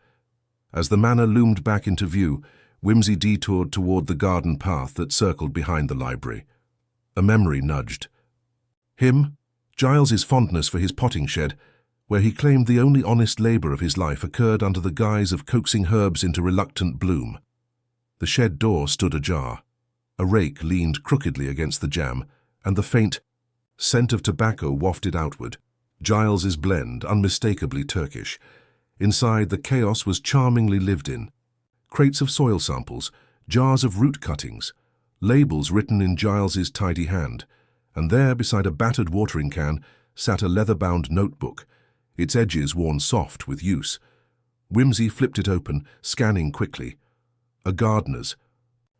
As the manor loomed back into view, Wimsey detoured toward the garden path that circled behind the library. A memory nudged. Him, Giles's fondness for his potting shed, where he claimed the only honest labour of his life occurred under the guise of coaxing herbs into reluctant bloom. The shed door stood ajar. A rake leaned crookedly against the jamb, and the faint scent of tobacco wafted outward. Giles's blend, unmistakably Turkish. Inside, the chaos was charmingly lived in. Crates of soil samples, jars of root cuttings, labels written in Giles's tidy hand, and there, beside a battered watering can, sat a leather-bound notebook, its edges worn soft with use. Wimsey flipped it open, scanning quickly. A gardener's.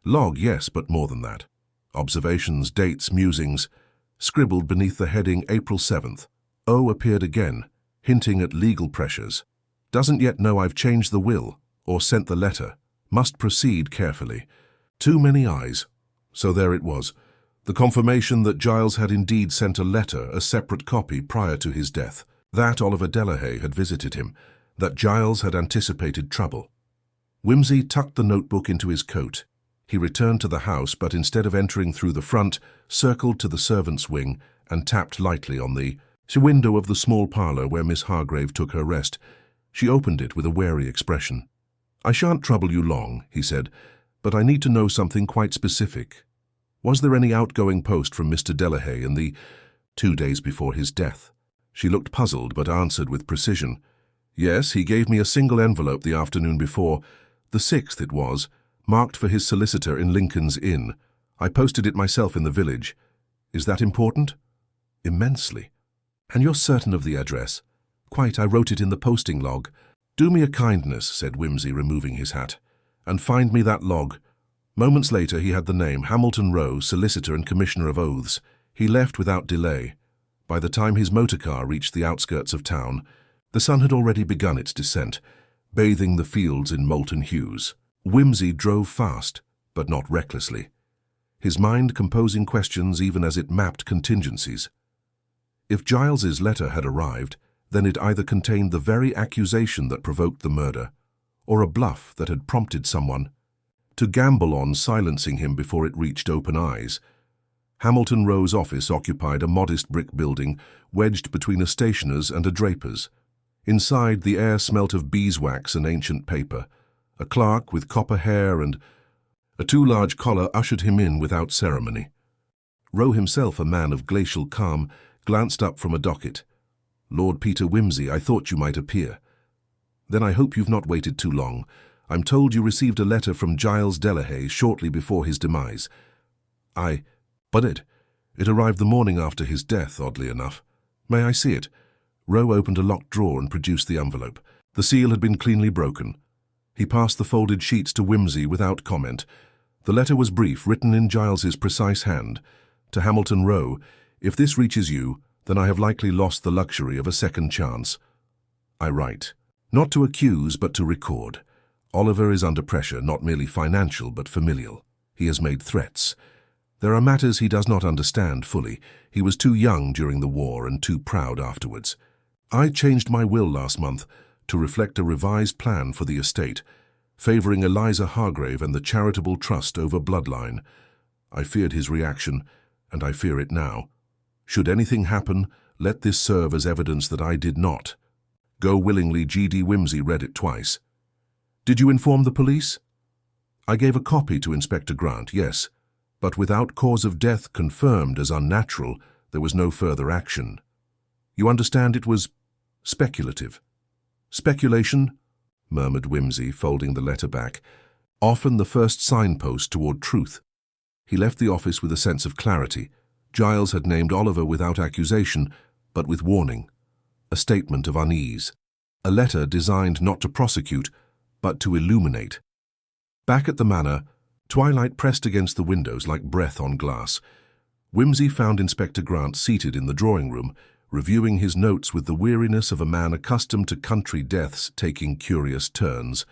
Log, yes, but more than that. Observations, dates, musings, scribbled beneath the heading April 7th. O appeared again, hinting at legal pressures. Doesn't yet know I've changed the will, or sent the letter. Must proceed carefully. Too many eyes. So there it was. The confirmation that Giles had indeed sent a letter, a separate copy, prior to his death. That Oliver Delahaye had visited him. That Giles had anticipated trouble. Wimsey tucked the notebook into his coat. He returned to the house, but instead of entering through the front, circled to the servants' wing and tapped lightly on the window of the small parlour where Miss Hargrave took her rest. She opened it with a wary expression. "I shan't trouble you long," he said, "but I need to know something quite specific. Was there any outgoing post from Mr. Delahaye in the 2 days before his death?" She looked puzzled, but answered with precision. "Yes, he gave me a single envelope the afternoon before, the 6th it was, marked for his solicitor in Lincoln's Inn. I posted it myself in the village. Is that important?" "Immensely." "And you're certain of the address?" "Quite, I wrote it in the posting log." "Do me a kindness," said Wimsey, removing his hat, "and find me that log." Moments later he had the name Hamilton Rowe, solicitor and commissioner of oaths. He left without delay. By the time his motor car reached the outskirts of town, the sun had already begun its descent, bathing the fields in molten hues. Wimsey drove fast, but not recklessly, his mind composing questions even as it mapped contingencies. If Giles's letter had arrived, then it either contained the very accusation that provoked the murder, or a bluff that had prompted someone to gamble on silencing him before it reached open eyes. Hamilton Rowe's office occupied a modest brick building wedged between a stationer's and a draper's. Inside, the air smelt of beeswax and ancient paper. A clerk with copper hair and a too large collar ushered him in without ceremony. Rowe himself, a man of glacial calm, glanced up from a docket. "Lord Peter Wimsey, I thought you might appear." "Then I hope you've not waited too long. I'm told you received a letter from Giles Delahaye shortly before his demise." But it arrived the morning after his death, oddly enough. "May I see it?" Rowe opened a locked drawer and produced the envelope. The seal had been cleanly broken. He passed the folded sheets to Wimsey without comment. The letter was brief, written in Giles's precise hand. To Hamilton Rowe, "If this reaches you, then I have likely lost the luxury of a second chance. I write, not to accuse, but to record. Oliver is under pressure, not merely financial, but familial. He has made threats. There are matters he does not understand fully. He was too young during the war and too proud afterwards. I changed my will last month to reflect a revised plan for the estate, favouring Eliza Hargrave and the charitable trust over bloodline. I feared his reaction, and I fear it now. Should anything happen, let this serve as evidence that I did not. Go willingly. G.D. Wimsey read it twice. Did you inform the police? I gave a copy to Inspector Grant, yes, but without cause of death confirmed as unnatural, there was no further action. You understand it was speculative. Speculation, murmured Wimsey, folding the letter back, often the first signpost toward truth. He left the office with a sense of clarity. Giles had named Oliver without accusation, but with warning. A statement of unease. A letter designed not to prosecute, but to illuminate. Back at the manor, twilight pressed against the windows like breath on glass. Wimsey found Inspector Grant seated in the drawing-room, reviewing his notes with the weariness of a man accustomed to country deaths taking curious turns.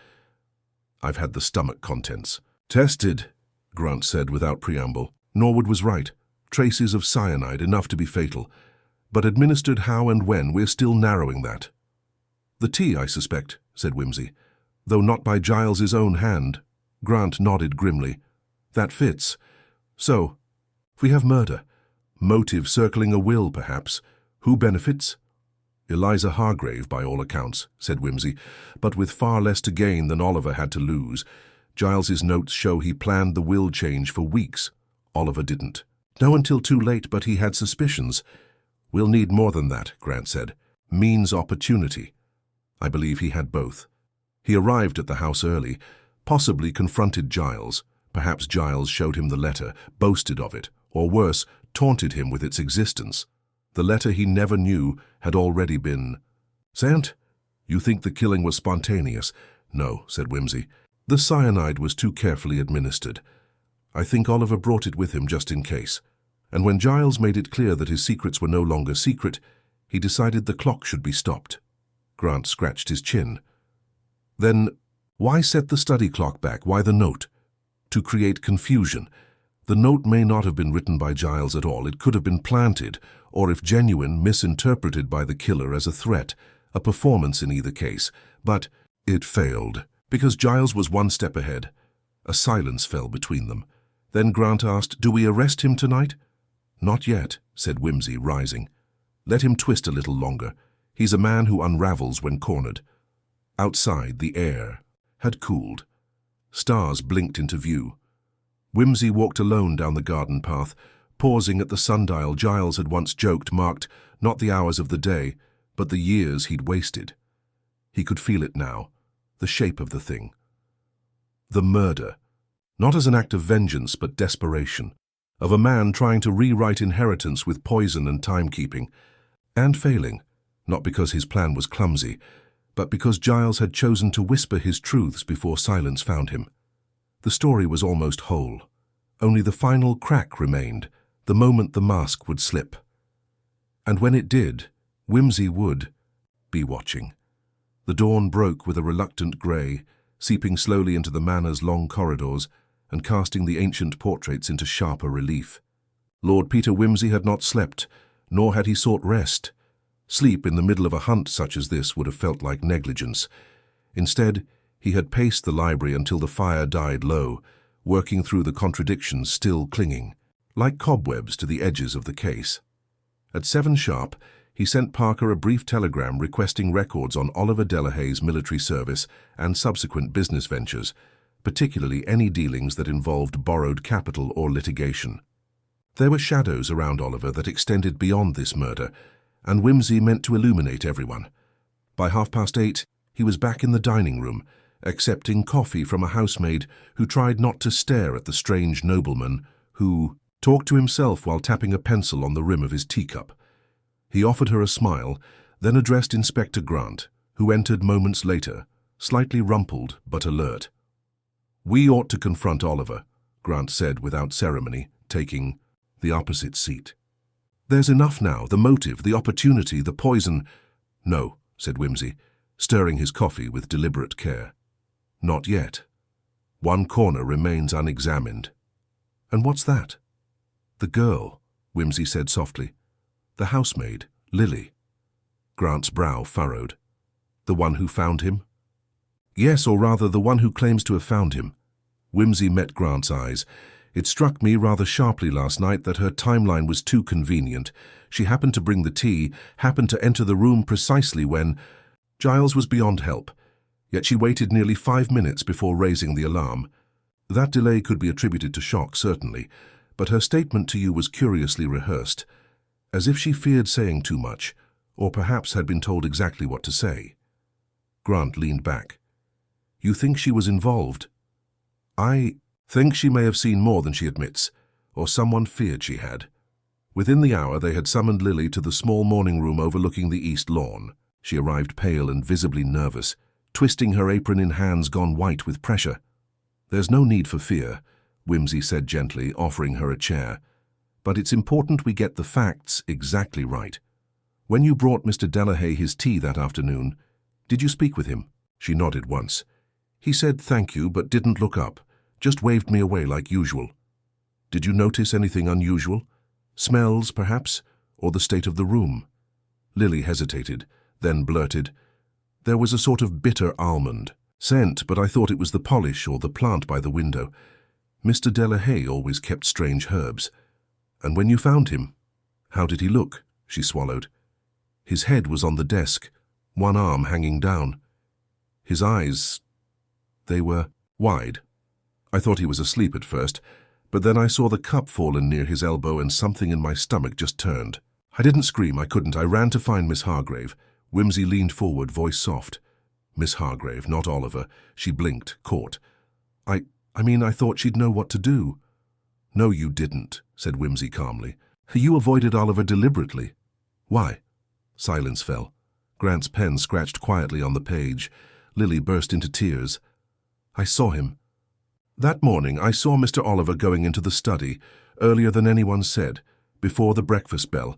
I've had the stomach contents. Tested, Grant said without preamble. Norwood was right. Traces of cyanide, enough to be fatal. But administered how and when, we're still narrowing that. The tea, I suspect, said Wimsey, though not by Giles's own hand. Grant nodded grimly. That fits. So, if we have murder, motive circling a will, perhaps, who benefits? Eliza Hargrave, by all accounts, said Wimsey, but with far less to gain than Oliver had to lose. Giles's notes show he planned the will change for weeks. Oliver didn't. No until too late, but he had suspicions. We'll need more than that, Grant said. Means opportunity. I believe he had both. He arrived at the house early, possibly confronted Giles. Perhaps Giles showed him the letter, boasted of it, or worse, taunted him with its existence. The letter he never knew had already been sent. You think the killing was spontaneous? No, said Wimsey. The cyanide was too carefully administered. I think Oliver brought it with him just in case. And when Giles made it clear that his secrets were no longer secret, he decided the clock should be stopped. Grant scratched his chin. Then, why set the study clock back? Why the note? To create confusion. The note may not have been written by Giles at all. It could have been planted, or if genuine, misinterpreted by the killer as a threat, a performance in either case. But it failed, because Giles was one step ahead. A silence fell between them. Then Grant asked, "Do we arrest him tonight?" "Not yet," said Wimsey, rising. "Let him twist a little longer. He's a man who unravels when cornered." Outside, the air had cooled. Stars blinked into view. Wimsey walked alone down the garden path, pausing at the sundial Giles had once joked marked not the hours of the day, but the years he'd wasted. He could feel it now, the shape of the thing. The murder, not as an act of vengeance but desperation, of a man trying to rewrite inheritance with poison and timekeeping, and failing, not because his plan was clumsy, but because Giles had chosen to whisper his truths before silence found him. The story was almost whole. Only the final crack remained, the moment the mask would slip. And when it did, Wimsey would be watching. The dawn broke with a reluctant grey, seeping slowly into the manor's long corridors and casting the ancient portraits into sharper relief. Lord Peter Wimsey had not slept, nor had he sought rest. Sleep in the middle of a hunt such as this would have felt like negligence. Instead, he had paced the library until the fire died low, working through the contradictions still clinging, like cobwebs to the edges of the case. At 7 sharp, he sent Parker a brief telegram requesting records on Oliver Delahay's military service and subsequent business ventures, particularly any dealings that involved borrowed capital or litigation. There were shadows around Oliver that extended beyond this murder, and Wimsey meant to illuminate everyone. By 8:30, he was back in the dining room, accepting coffee from a housemaid who tried not to stare at the strange nobleman who talked to himself while tapping a pencil on the rim of his teacup. He offered her a smile, then addressed Inspector Grant, who entered moments later, slightly rumpled but alert. "We ought to confront Oliver," Grant said without ceremony, taking the opposite seat. "There's enough now, the motive, the opportunity, the poison." "No," said Wimsey, stirring his coffee with deliberate care. "Not yet. One corner remains unexamined." "And what's that?" "The girl," Wimsey said softly. "The housemaid, Lily." Grant's brow furrowed. "The one who found him?" "Yes, or rather the one who claims to have found him." Wimsey met Grant's eyes. "It struck me rather sharply last night that her timeline was too convenient. She happened to bring the tea, happened to enter the room precisely when Giles was beyond help, yet she waited nearly 5 minutes before raising the alarm. That delay could be attributed to shock, certainly, but her statement to you was curiously rehearsed, as if she feared saying too much, or perhaps had been told exactly what to say." Grant leaned back. "You think she was involved?" "I think she may have seen more than she admits, or someone feared she had." Within the hour, they had summoned Lily to the small morning room overlooking the east lawn. She arrived pale and visibly nervous, twisting her apron in hands gone white with pressure. "There's no need for fear," Wimsey said gently, offering her a chair. "But it's important we get the facts exactly right. When you brought Mr. Delahay his tea that afternoon, did you speak with him?" She nodded once. He said thank you but didn't look up, just waved me away like usual. Did you notice anything unusual? Smells, perhaps? Or the state of the room? Lily hesitated, then blurted, "There was a sort of bitter almond scent, but I thought it was the polish or the plant by the window. Mr. Delahaye always kept strange herbs. And when you found him, how did he look?" She swallowed. His head was on the desk, one arm hanging down. His eyes, they were wide. I thought he was asleep at first, but then I saw the cup fallen near his elbow and something in my stomach just turned. I didn't scream, I couldn't. I ran to find Miss Hargrave. Wimsey leaned forward, voice soft. Miss Hargrave, not Oliver. She blinked, caught. I thought she'd know what to do." "No, you didn't," said Wimsey calmly. "You avoided Oliver deliberately." "Why?" Silence fell. Grant's pen scratched quietly on the page. Lily burst into tears. "I saw him. That morning I saw Mr. Oliver going into the study, earlier than anyone said, before the breakfast bell.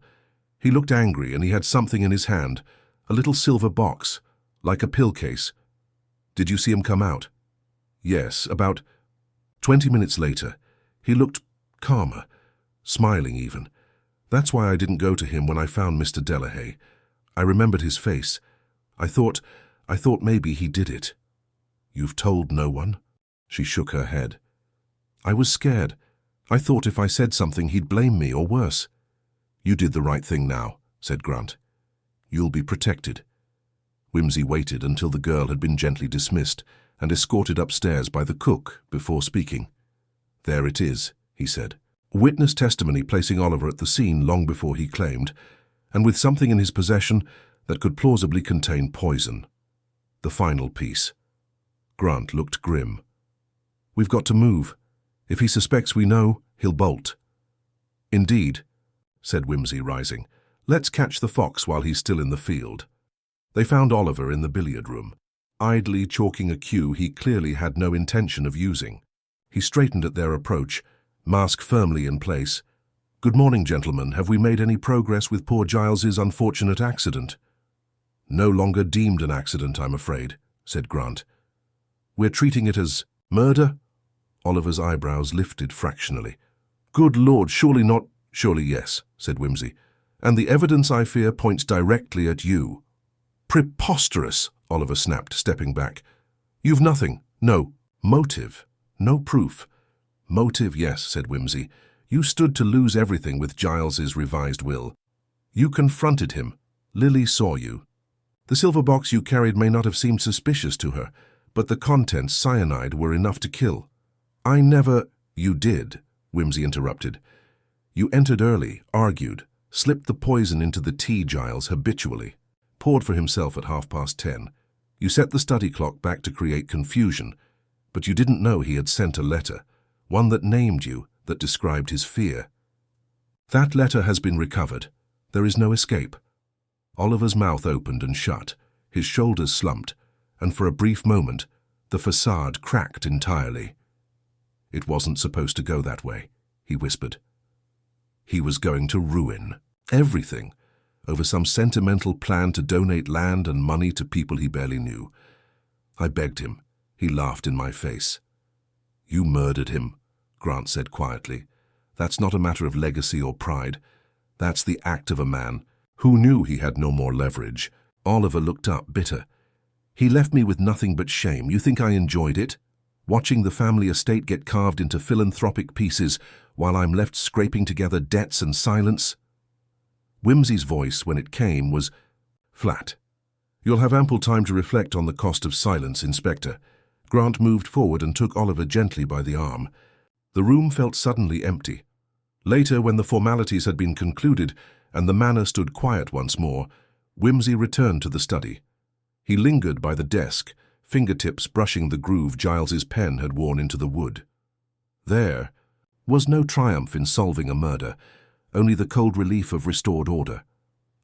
He looked angry and he had something in his hand, a little silver box, like a pill case." "Did you see him come out?" "Yes, about 20 minutes later. He looked calmer, smiling even. That's why I didn't go to him when I found Mr. Delahaye. I remembered his face. I thought maybe he did it." "You've told no one?" She shook her head. "I was scared. I thought if I said something he'd blame me, or worse." "You did the right thing now," said Grant. "You'll be protected." Wimsey waited until the girl had been gently dismissed and escorted upstairs by the cook before speaking. "There it is," he said. "Witness testimony placing Oliver at the scene long before he claimed, and with something in his possession that could plausibly contain poison. The final piece." Grant looked grim. "We've got to move. If he suspects we know, he'll bolt." "Indeed," said Wimsey, rising. "Let's catch the fox while he's still in the field." They found Oliver in the billiard room, idly chalking a cue he clearly had no intention of using. He straightened at their approach, mask firmly in place. "Good morning, gentlemen. Have we made any progress with poor Giles's unfortunate accident?" "No longer deemed an accident, I'm afraid," said Grant. "We're treating it as murder?" Oliver's eyebrows lifted fractionally. "Good Lord, surely not—" "Surely yes," said Wimsey. "And the evidence, I fear, points directly at you." "Preposterous!" Oliver snapped, stepping back. "You've nothing. No motive. No proof." "Motive, yes," said Wimsey. "You stood to lose everything with Giles's revised will. You confronted him. Lily saw you. The silver box you carried may not have seemed suspicious to her, but the contents, cyanide, were enough to kill." "I never—" "You did," Wimsey interrupted. "You entered early, argued, slipped the poison into the tea Giles habitually, poured for himself at 10:30. You set the study clock back to create confusion, but you didn't know he had sent a letter, one that named you, that described his fear. That letter has been recovered. There is no escape." Oliver's mouth opened and shut, his shoulders slumped, and for a brief moment, the facade cracked entirely. "It wasn't supposed to go that way," he whispered. He was going to ruin everything over some sentimental plan to donate land and money to people he barely knew. I begged him. He laughed in my face. "You murdered him," Grant said quietly. "That's not a matter of legacy or pride. That's the act of a man who knew he had no more leverage." Oliver looked up, bitter. "He left me with nothing but shame. You think I enjoyed it? Watching the family estate get carved into philanthropic pieces while I'm left scraping together debts and silence?" Wimsey's voice, when it came, was flat. "You'll have ample time to reflect on the cost of silence, Inspector." Grant moved forward and took Oliver gently by the arm. The room felt suddenly empty. Later, when the formalities had been concluded and the manor stood quiet once more, Wimsey returned to the study. He lingered by the desk, fingertips brushing the groove Giles's pen had worn into the wood. There was no triumph in solving a murder, only the cold relief of restored order.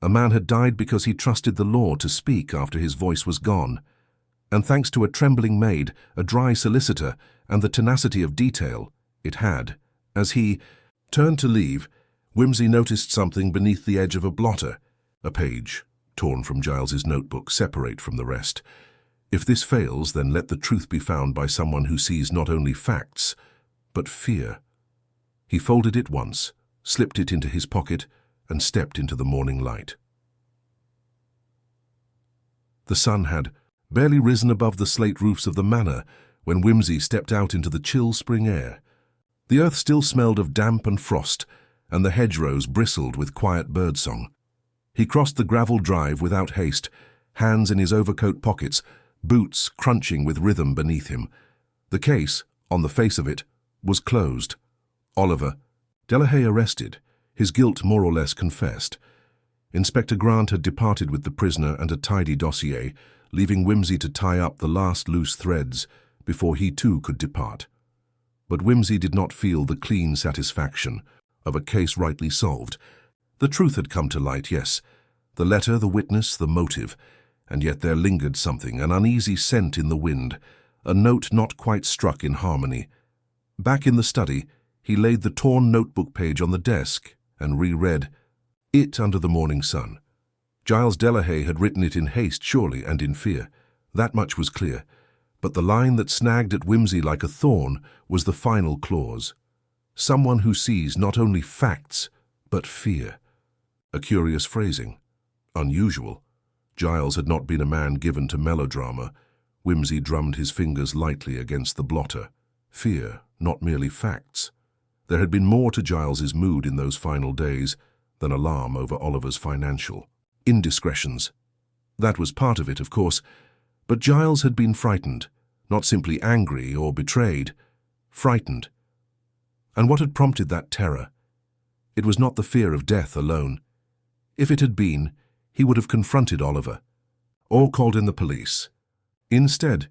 A man had died because he trusted the law to speak after his voice was gone. And thanks to a trembling maid, a dry solicitor, and the tenacity of detail, it had. As he turned to leave, Wimsey noticed something beneath the edge of a blotter, a page, torn from Giles's notebook, separate from the rest. If this fails, then let the truth be found by someone who sees not only facts, but fear. He folded it once, slipped it into his pocket, and stepped into the morning light. The sun had barely risen above the slate roofs of the manor when Wimsey stepped out into the chill spring air. The earth still smelled of damp and frost, and the hedgerows bristled with quiet birdsong. He crossed the gravel drive without haste, hands in his overcoat pockets, boots crunching with rhythm beneath him. The case, on the face of it, was closed. Oliver Delahaye arrested, his guilt more or less confessed. Inspector Grant had departed with the prisoner and a tidy dossier, leaving Wimsey to tie up the last loose threads before he too could depart. But Wimsey did not feel the clean satisfaction of a case rightly solved. The truth had come to light, yes. The letter, the witness, the motive. And yet there lingered something, an uneasy scent in the wind, a note not quite struck in harmony. Back in the study, he laid the torn notebook page on the desk and reread it under the morning sun. Giles Delahaye had written it in haste, surely, and in fear. That much was clear. But the line that snagged at Wimsey like a thorn was the final clause. Someone who sees not only facts, but fear. A curious phrasing. Unusual. Giles had not been a man given to melodrama. Wimsey drummed his fingers lightly against the blotter. Fear, not merely facts. There had been more to Giles's mood in those final days than alarm over Oliver's financial indiscretions. That was part of it, of course, but Giles had been frightened, not simply angry or betrayed, frightened. And what had prompted that terror? It was not the fear of death alone. If it had been, he would have confronted Oliver, or called in the police. Instead,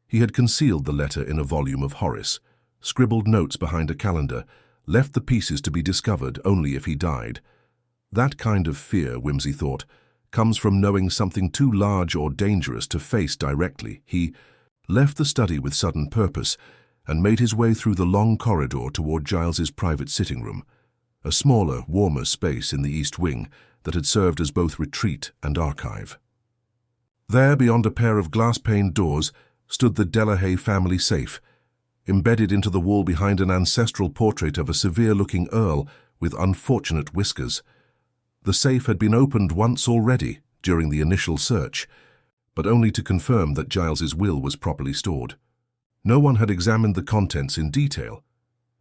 he had concealed the letter in a volume of Horace, scribbled notes behind a calendar, left the pieces to be discovered only if he died. That kind of fear, Wimsey thought, comes from knowing something too large or dangerous to face directly. He left the study with sudden purpose and made his way through the long corridor toward Giles's private sitting room, a smaller, warmer space in the east wing that had served as both retreat and archive. There, beyond a pair of glass-paned doors, stood the Delahaye family safe, embedded into the wall behind an ancestral portrait of a severe-looking earl with unfortunate whiskers. The safe had been opened once already during the initial search, but only to confirm that Giles's will was properly stored. No one had examined the contents in detail.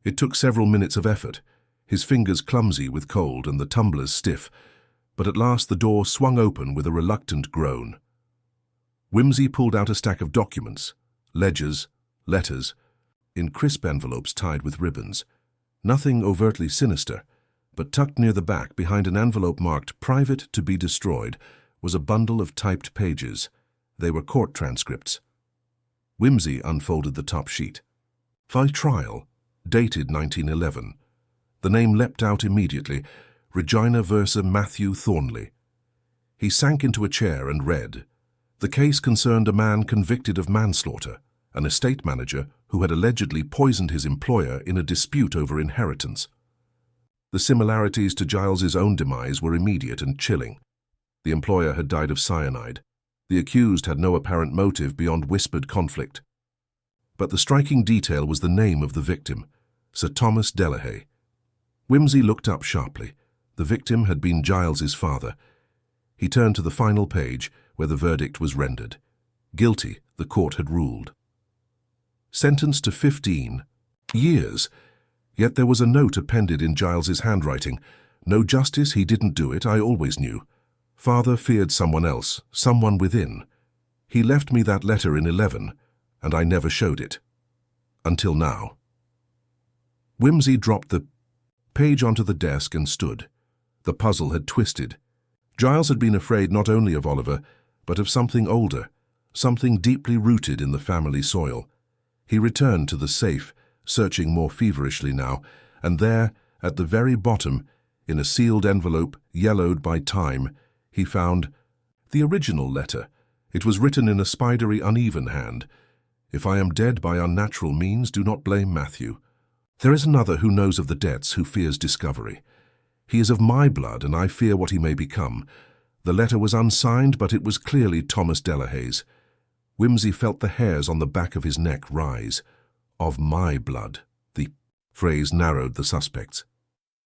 It took several minutes of effort, his fingers clumsy with cold and the tumblers stiff, but at last the door swung open with a reluctant groan. Wimsey pulled out a stack of documents, ledgers, letters, in crisp envelopes tied with ribbons. Nothing overtly sinister, but tucked near the back, behind an envelope marked "Private to be destroyed," was a bundle of typed pages. They were court transcripts. Wimsey unfolded the top sheet. "By trial, dated 1911. The name leapt out immediately, Regina versa Matthew Thornley. He sank into a chair and read. The case concerned a man convicted of manslaughter, an estate manager who had allegedly poisoned his employer in a dispute over inheritance. The similarities to Giles's own demise were immediate and chilling. The employer had died of cyanide. The accused had no apparent motive beyond whispered conflict. But the striking detail was the name of the victim, Sir Thomas Delahaye. Wimsey looked up sharply. The victim had been Giles's father. He turned to the final page, where the verdict was rendered. Guilty, the court had ruled. Sentenced to 15 years. Yet there was a note appended in Giles's handwriting. "No justice, he didn't do it, I always knew. Father feared someone else, someone within. He left me that letter in 11, and I never showed it. Until now." Wimsey dropped the page onto the desk and stood. The puzzle had twisted. Giles had been afraid not only of Oliver, but of something older, something deeply rooted in the family soil. He returned to the safe, searching more feverishly now, and there, at the very bottom, in a sealed envelope yellowed by time, he found the original letter. It was written in a spidery, uneven hand. "If I am dead by unnatural means, do not blame Matthew. There is another who knows of the debts, who fears discovery. He is of my blood, and I fear what he may become." The letter was unsigned, but it was clearly Thomas Delahaye's. Wimsey felt the hairs on the back of his neck rise. Of my blood. The phrase narrowed the suspects.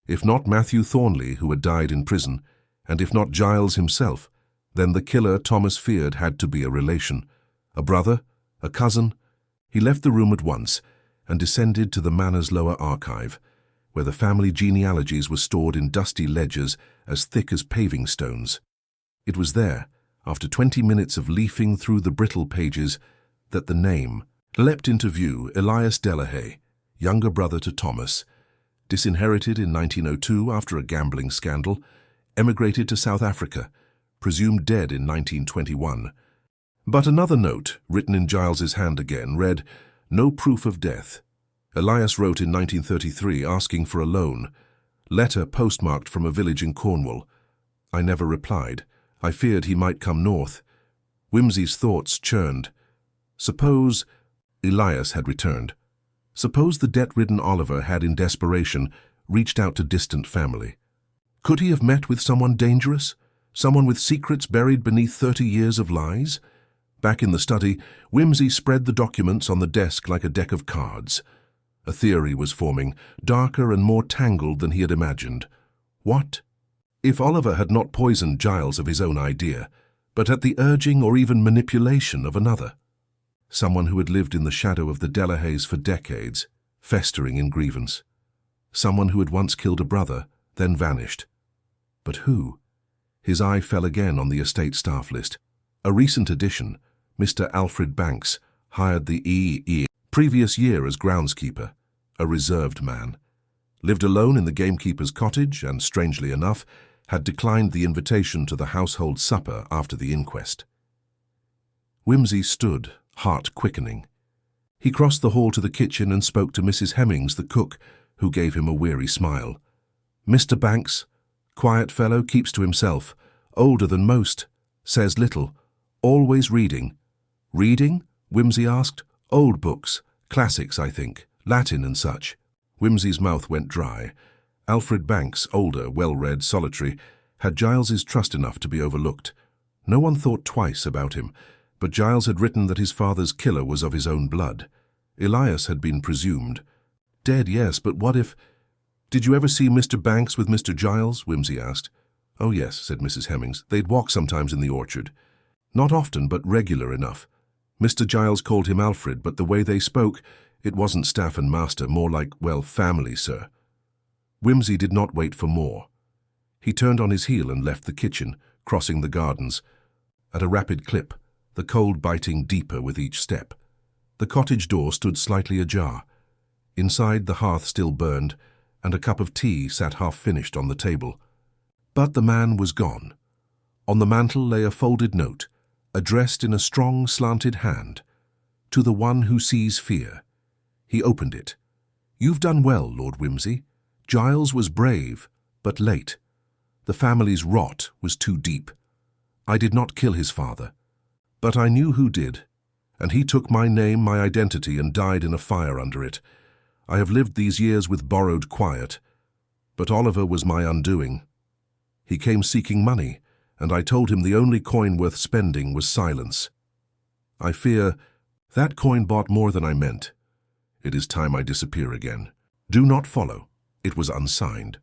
If not Matthew Thornley, who had died in prison, and if not Giles himself, then the killer Thomas feared had to be a relation. A brother? A cousin? He left the room at once and descended to the manor's lower archive, where the family genealogies were stored in dusty ledgers as thick as paving stones. It was there, after 20 minutes of leafing through the brittle pages, that the name leapt into view. Elias Delahaye, younger brother to Thomas, disinherited in 1902 after a gambling scandal, emigrated to South Africa, presumed dead in 1921. But another note, written in Giles's hand again, read, "No proof of death." Elias wrote in 1933 asking for a loan. Letter postmarked from a village in Cornwall. I never replied. I feared he might come north. Wimsey's thoughts churned. Suppose Elias had returned. Suppose the debt-ridden Oliver had, in desperation, reached out to distant family. Could he have met with someone dangerous? Someone with secrets buried beneath 30 years of lies? Back in the study, Wimsey spread the documents on the desk like a deck of cards. A theory was forming, darker and more tangled than he had imagined. What if Oliver had not poisoned Giles of his own idea, but at the urging or even manipulation of another? Someone who had lived in the shadow of the Delahayes for decades, festering in grievance. Someone who had once killed a brother, then vanished. But who? His eye fell again on the estate staff list. A recent addition, Mr. Alfred Banks, hired the previous year as groundskeeper, a reserved man. Lived alone in the gamekeeper's cottage and, strangely enough, had declined the invitation to the household supper after the inquest. Wimsey stood, heart quickening. He crossed the hall to the kitchen and spoke to Mrs. Hemmings, the cook, who gave him a weary smile. "Mr. Banks, quiet fellow, keeps to himself, older than most, says little, always reading." "Reading?" Wimsey asked. "Old books, classics, I think, Latin and such." Wimsey's mouth went dry. Alfred Banks, older, well-read, solitary, had Giles's trust enough to be overlooked. No one thought twice about him, but Giles had written that his father's killer was of his own blood. Elias had been presumed. Dead, yes, but what if— "Did you ever see Mr. Banks with Mr. Giles?" Wimsey asked. "Oh, yes," said Mrs. Hemmings. "They'd walk sometimes in the orchard. Not often, but regular enough. Mr. Giles called him Alfred, but the way they spoke, it wasn't staff and master, more like, well, family, sir." Wimsey did not wait for more. He turned on his heel and left the kitchen, crossing the gardens. At a rapid clip, the cold biting deeper with each step. The cottage door stood slightly ajar. Inside, the hearth still burned, and a cup of tea sat half-finished on the table. But the man was gone. On the mantel lay a folded note, addressed in a strong, slanted hand. "To the one who sees fear." He opened it. "You've done well, Lord Wimsey. Giles was brave, but late. The family's rot was too deep. I did not kill his father, but I knew who did, and he took my name, my identity, and died in a fire under it. I have lived these years with borrowed quiet, but Oliver was my undoing. He came seeking money, and I told him the only coin worth spending was silence. I fear that coin bought more than I meant. It is time I disappear again. Do not follow." It was unsigned.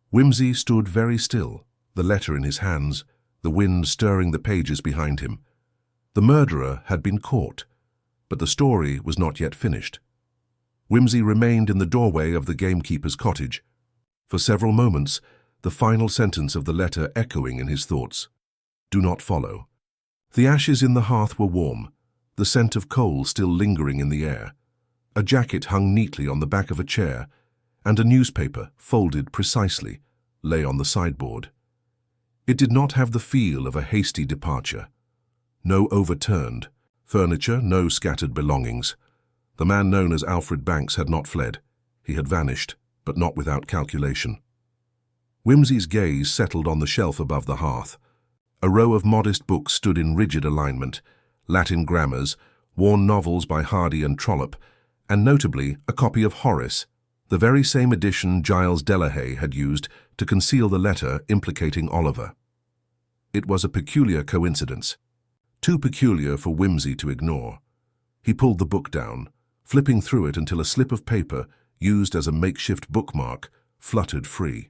Wimsey stood very still, the letter in his hands, the wind stirring the pages behind him. The murderer had been caught, but the story was not yet finished. Wimsey remained in the doorway of the gamekeeper's cottage. For several moments, the final sentence of the letter echoing in his thoughts. Do not follow. The ashes in the hearth were warm, the scent of coal still lingering in the air. A jacket hung neatly on the back of a chair, and a newspaper, folded precisely, lay on the sideboard. It did not have the feel of a hasty departure. No overturned furniture, no scattered belongings. The man known as Alfred Banks had not fled. He had vanished, but not without calculation. Wimsey's gaze settled on the shelf above the hearth. A row of modest books stood in rigid alignment, Latin grammars, worn novels by Hardy and Trollope, and notably a copy of Horace, the very same edition Giles Delahaye had used to conceal the letter implicating Oliver. It was a peculiar coincidence. too peculiar for Wimsey to ignore. He pulled the book down, flipping through it until a slip of paper, used as a makeshift bookmark, fluttered free.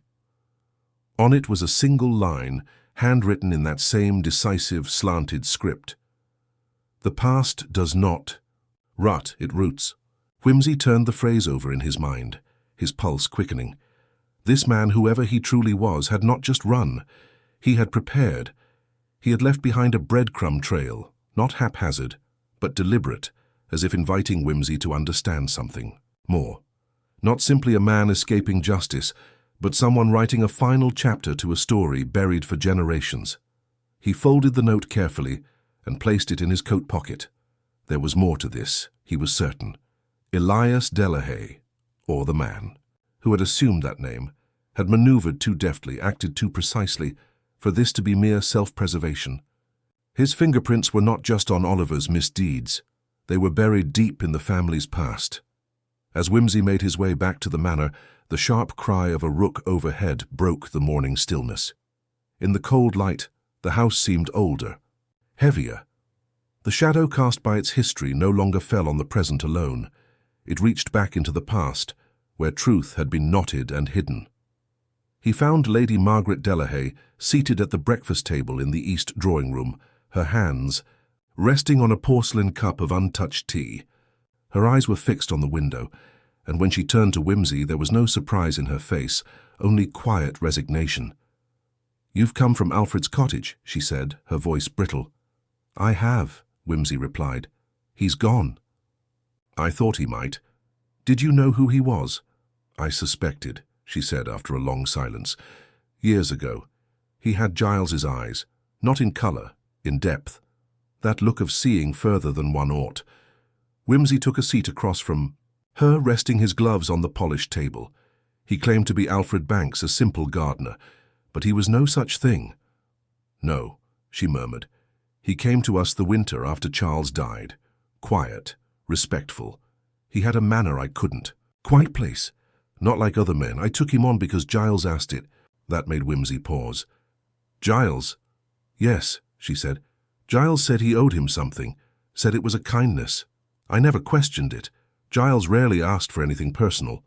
On it was a single line, handwritten in that same decisive, slanted script. "The past does not rot, it roots." Wimsey turned the phrase over in his mind, his pulse quickening. This man, whoever he truly was, had not just run. He had prepared. He had left behind a breadcrumb trail, not haphazard, but deliberate, as if inviting Wimsey to understand something more. Not simply a man escaping justice, but someone writing a final chapter to a story buried for generations. He folded the note carefully and placed it in his coat pocket. There was more to this, he was certain. Elias Delahaye, or the man, who had assumed that name, had maneuvered too deftly, acted too precisely, for this to be mere self-preservation. His fingerprints were not just on Oliver's misdeeds. They were buried deep in the family's past. As Wimsey made his way back to the manor, the sharp cry of a rook overhead broke the morning stillness. In the cold light, the house seemed older, heavier. The shadow cast by its history no longer fell on the present alone. It reached back into the past, where truth had been knotted and hidden. He found Lady Maigret Delahaye seated at the breakfast table in the east drawing-room, her hands resting on a porcelain cup of untouched tea. Her eyes were fixed on the window, and when she turned to Wimsey there was no surprise in her face, only quiet resignation. "You've come from Alfred's cottage," she said, her voice brittle. "I have," Wimsey replied. "He's gone." "I thought he might. Did you know who he was?" "I suspected," she said after a long silence. "Years ago. He had Giles's eyes, not in colour, in depth. That look of seeing further than one ought." Wimsey took a seat across from her, resting his gloves on the polished table. He claimed to be Alfred Banks, a simple gardener, but he was no such thing. "No," she murmured. "He came to us the winter after Charles died. Quiet, respectful. He had a manner I couldn't. Quiet place. Not like other men. I took him on because Giles asked it." That made Wimsey pause. "Giles?" "Yes," she said. "Giles said he owed him something, said it was a kindness. I never questioned it. Giles rarely asked for anything personal."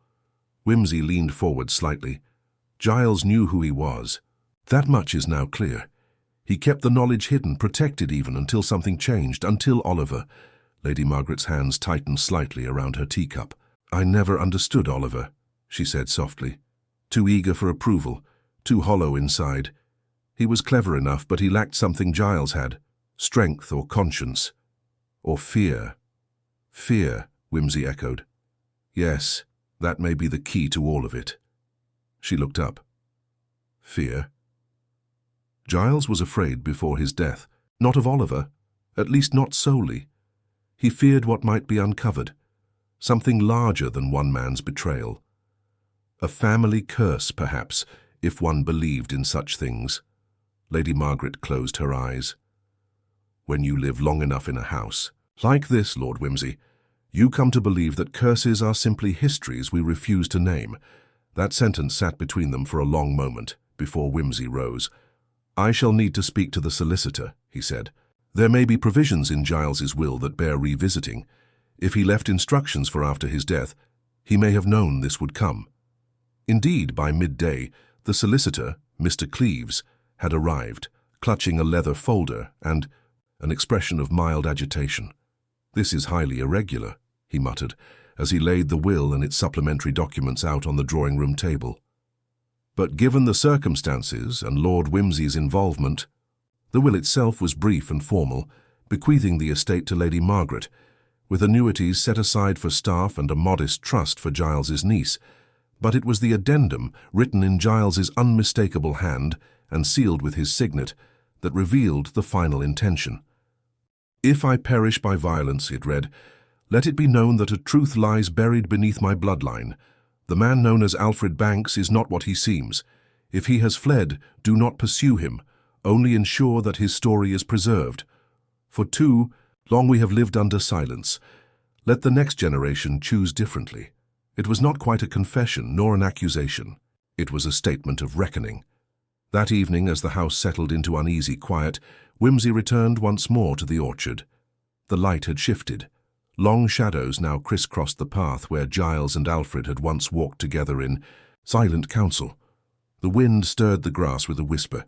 Wimsey leaned forward slightly. "Giles knew who he was. That much is now clear. He kept the knowledge hidden, protected even, until something changed, until Oliver." Lady Margaret's hands tightened slightly around her teacup. "I never understood Oliver," she said softly. "Too eager for approval, too hollow inside. He was clever enough, but he lacked something Giles had. Strength or conscience. Or fear." "Fear," Wimsey echoed. "Yes, that may be the key to all of it." She looked up. "Fear?" Giles was afraid before his death. Not of Oliver, at least not solely. He feared what might be uncovered, something larger than one man's betrayal. A family curse, perhaps, if one believed in such things. Lady Maigret closed her eyes. "When you live long enough in a house like this, Lord Wimsey, you come to believe that curses are simply histories we refuse to name." That sentence sat between them for a long moment, before Wimsey rose. "I shall need to speak to the solicitor," he said. "There may be provisions in Giles's will that bear revisiting. If he left instructions for after his death, he may have known this would come." Indeed, by midday, the solicitor, Mr. Cleves, had arrived, clutching a leather folder and an expression of mild agitation. "This is highly irregular," he muttered, as he laid the will and its supplementary documents out on the drawing-room table. But given the circumstances and Lord Wimsey's involvement, the will itself was brief and formal, bequeathing the estate to Lady Maigret, with annuities set aside for staff and a modest trust for Giles's niece. But it was the addendum, written in Giles's unmistakable hand and sealed with his signet, that revealed the final intention. "If I perish by violence," it read, "let it be known that a truth lies buried beneath my bloodline. The man known as Alfred Banks is not what he seems. If he has fled, do not pursue him, only ensure that his story is preserved. For too long we have lived under silence. Let the next generation choose differently." It was not quite a confession nor an accusation. It was a statement of reckoning. That evening, as the house settled into uneasy quiet, Wimsey returned once more to the orchard. The light had shifted. Long shadows now crisscrossed the path where Giles and Alfred had once walked together in silent counsel. The wind stirred the grass with a whisper.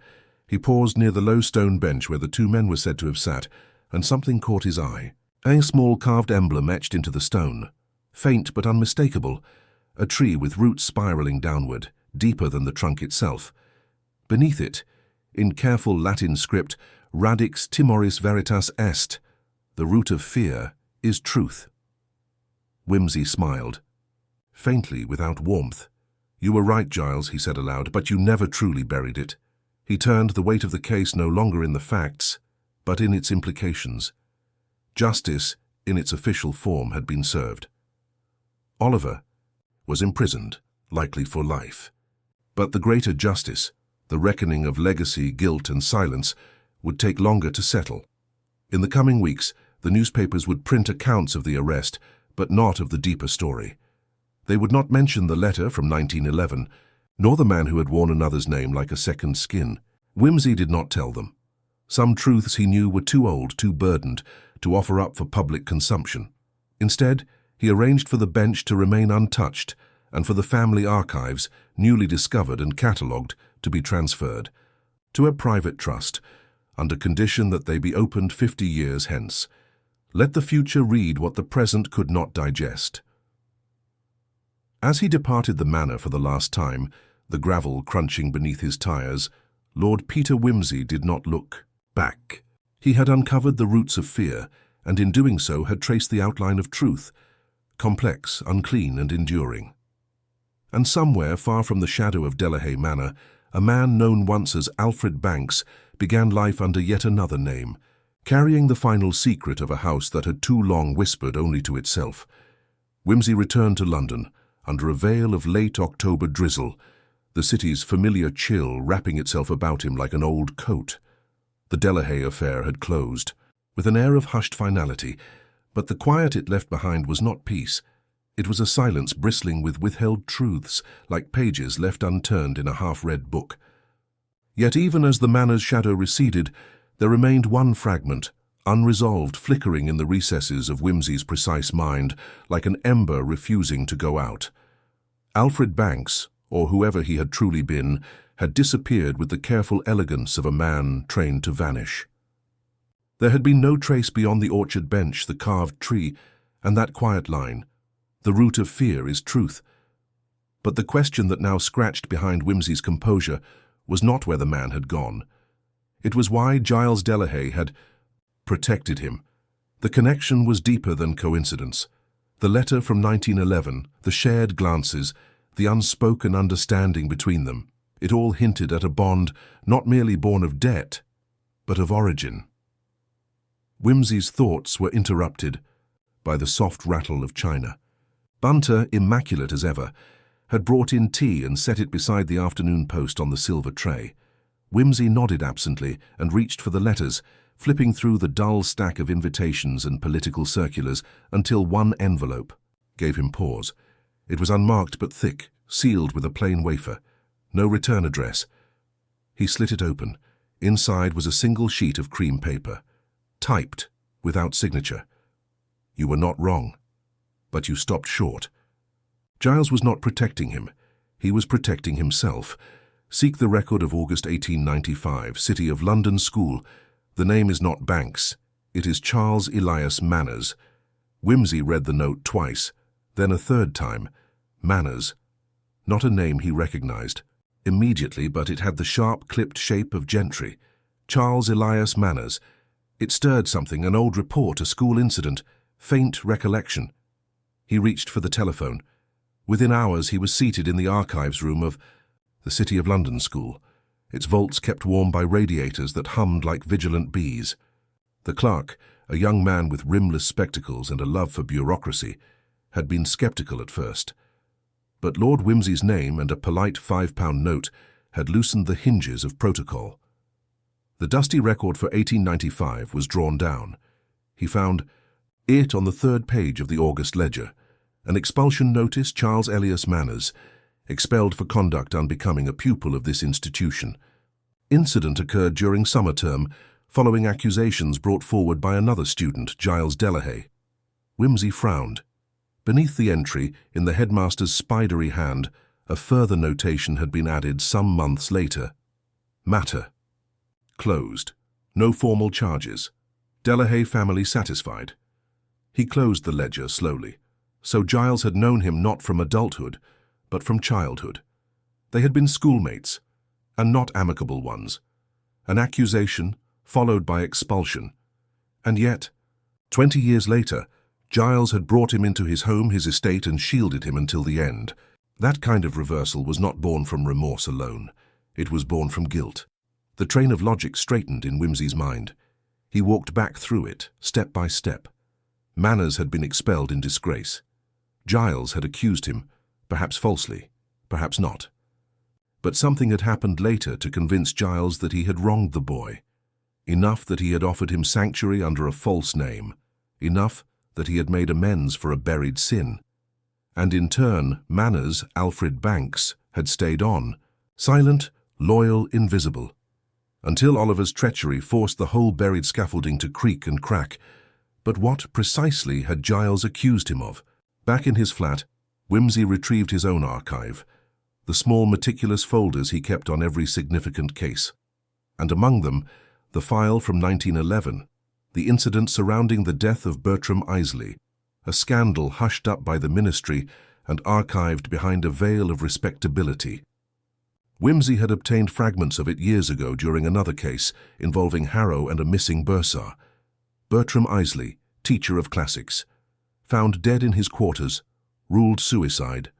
He paused near the low stone bench where the two men were said to have sat, and something caught his eye. A small carved emblem etched into the stone, faint but unmistakable, a tree with roots spiraling downward, deeper than the trunk itself. Beneath it, in careful Latin script, radix timoris veritas est, the root of fear is truth. Wimsey smiled, faintly, without warmth. "You were right, Giles," he said aloud, "but you never truly buried it." He turned, the weight of the case no longer in the facts, but in its implications. Justice, in its official form, had been served. Oliver was imprisoned, likely for life. But the greater justice, the reckoning of legacy, guilt, and silence, would take longer to settle. In the coming weeks, the newspapers would print accounts of the arrest, but not of the deeper story. They would not mention the letter from 1911, nor the man who had worn another's name like a second skin. Wimsey did not tell them. Some truths he knew were too old, too burdened, to offer up for public consumption. Instead, he arranged for the bench to remain untouched, and for the family archives, newly discovered and catalogued, to be transferred to a private trust, under condition that they be opened 50 years hence. Let the future read what the present could not digest. As he departed the manor for the last time, the gravel crunching beneath his tires, Lord Peter Wimsey did not look back. He had uncovered the roots of fear, and in doing so had traced the outline of truth, complex, unclean, and enduring. And somewhere, far from the shadow of Delahaye Manor, a man known once as Alfred Banks began life under yet another name, carrying the final secret of a house that had too long whispered only to itself. Wimsey returned to London, under a veil of late October drizzle, the city's familiar chill wrapping itself about him like an old coat. The Delahaye affair had closed, with an air of hushed finality, but the quiet it left behind was not peace. It was a silence bristling with withheld truths, like pages left unturned in a half-read book. Yet even as the manor's shadow receded, there remained one fragment, unresolved, flickering in the recesses of Wimsey's precise mind, like an ember refusing to go out. Alfred Banks, or whoever he had truly been, had disappeared with the careful elegance of a man trained to vanish. There had been no trace beyond the orchard bench, the carved tree, and that quiet line, "The root of fear is truth." But the question that now scratched behind Wimsey's composure was not where the man had gone. It was why Giles Delahaye had protected him. The connection was deeper than coincidence. The letter from 1911, the shared glances, the unspoken understanding between them, it all hinted at a bond not merely born of debt, but of origin. Wimsey's thoughts were interrupted by the soft rattle of china. Bunter, immaculate as ever, had brought in tea and set it beside the afternoon post on the silver tray. Wimsey nodded absently and reached for the letters, flipping through the dull stack of invitations and political circulars until one envelope gave him pause. It was unmarked but thick, sealed with a plain wafer. No return address. He slit it open. Inside was a single sheet of cream paper, typed, without signature. "You were not wrong, but you stopped short." Giles was not protecting him. He was protecting himself. Seek the record of August 1895, City of London School. The name is not Banks. It is Charles Elias Manners. Wimsey read the note twice, then a third time. Manners. Not a name he recognized immediately, but it had the sharp, clipped shape of gentry. Charles Elias Manners. It stirred something, an old report, a school incident, faint recollection. He reached for the telephone. Within hours he was seated in the archives room of the City of London School, its vaults kept warm by radiators that hummed like vigilant bees. The clerk, a young man with rimless spectacles and a love for bureaucracy, had been sceptical at first. But Lord Wimsey's name and a polite £5 note had loosened the hinges of protocol. The dusty record for 1895 was drawn down. He found it on the third page of the August ledger. An expulsion notice, Charles Elias Manners, expelled for conduct unbecoming a pupil of this institution. Incident occurred during summer term. following accusations brought forward by another student, Giles Delahaye. Wimsey frowned. Beneath the entry, in the headmaster's spidery hand, a further notation had been added some months later. Matter. Closed. No formal charges. Delahaye family satisfied. He closed the ledger slowly. So Giles had known him not from adulthood, but from childhood. They had been schoolmates, and not amicable ones. An accusation, followed by expulsion. And yet, 20 years later, Giles had brought him into his home, his estate, and shielded him until the end. That kind of reversal was not born from remorse alone. It was born from guilt. The train of logic straightened in Wimsey's mind. He walked back through it, step by step. Manners had been expelled in disgrace. Giles had accused him, perhaps falsely, perhaps not. But something had happened later to convince Giles that he had wronged the boy. Enough that he had offered him sanctuary under a false name. Enough that he had made amends for a buried sin. And in turn, Manners, Alfred Banks, had stayed on, silent, loyal, invisible, until Oliver's treachery forced the whole buried scaffolding to creak and crack. But what, precisely, had Giles accused him of? Back in his flat, Wimsey retrieved his own archive, the small meticulous folders he kept on every significant case. And among them, the file from 1911, the incident surrounding the death of Bertram Isley, a scandal hushed up by the ministry and archived behind a veil of respectability. Wimsey had obtained fragments of it years ago during another case involving Harrow and a missing bursar. Bertram Isley, teacher of classics, found dead in his quarters, ruled suicide.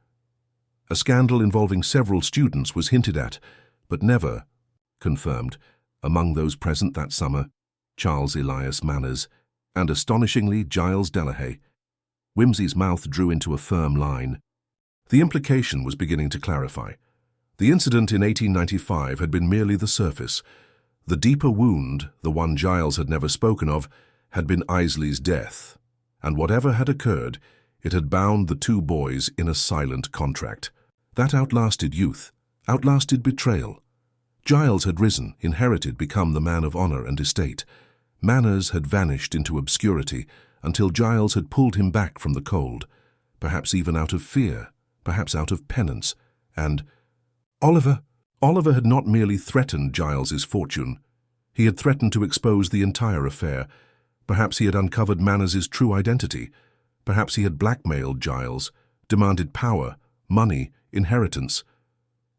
A scandal involving several students was hinted at, but never confirmed, among those present that summer, Charles Elias Manners, and astonishingly Giles Delahaye. Wimsey's mouth drew into a firm line. The implication was beginning to clarify. The incident in 1895 had been merely the surface. The deeper wound, the one Giles had never spoken of, had been Isley's death, and whatever had occurred, it had bound the two boys in a silent contract. That outlasted youth, outlasted betrayal. Giles had risen, inherited, become the man of honor and estate. Manners had vanished into obscurity until Giles had pulled him back from the cold, perhaps even out of fear, perhaps out of penance, and Oliver had not merely threatened Giles's fortune. He had threatened to expose the entire affair. Perhaps he had uncovered Manners's true identity. Perhaps he had blackmailed Giles, demanded power, money, inheritance.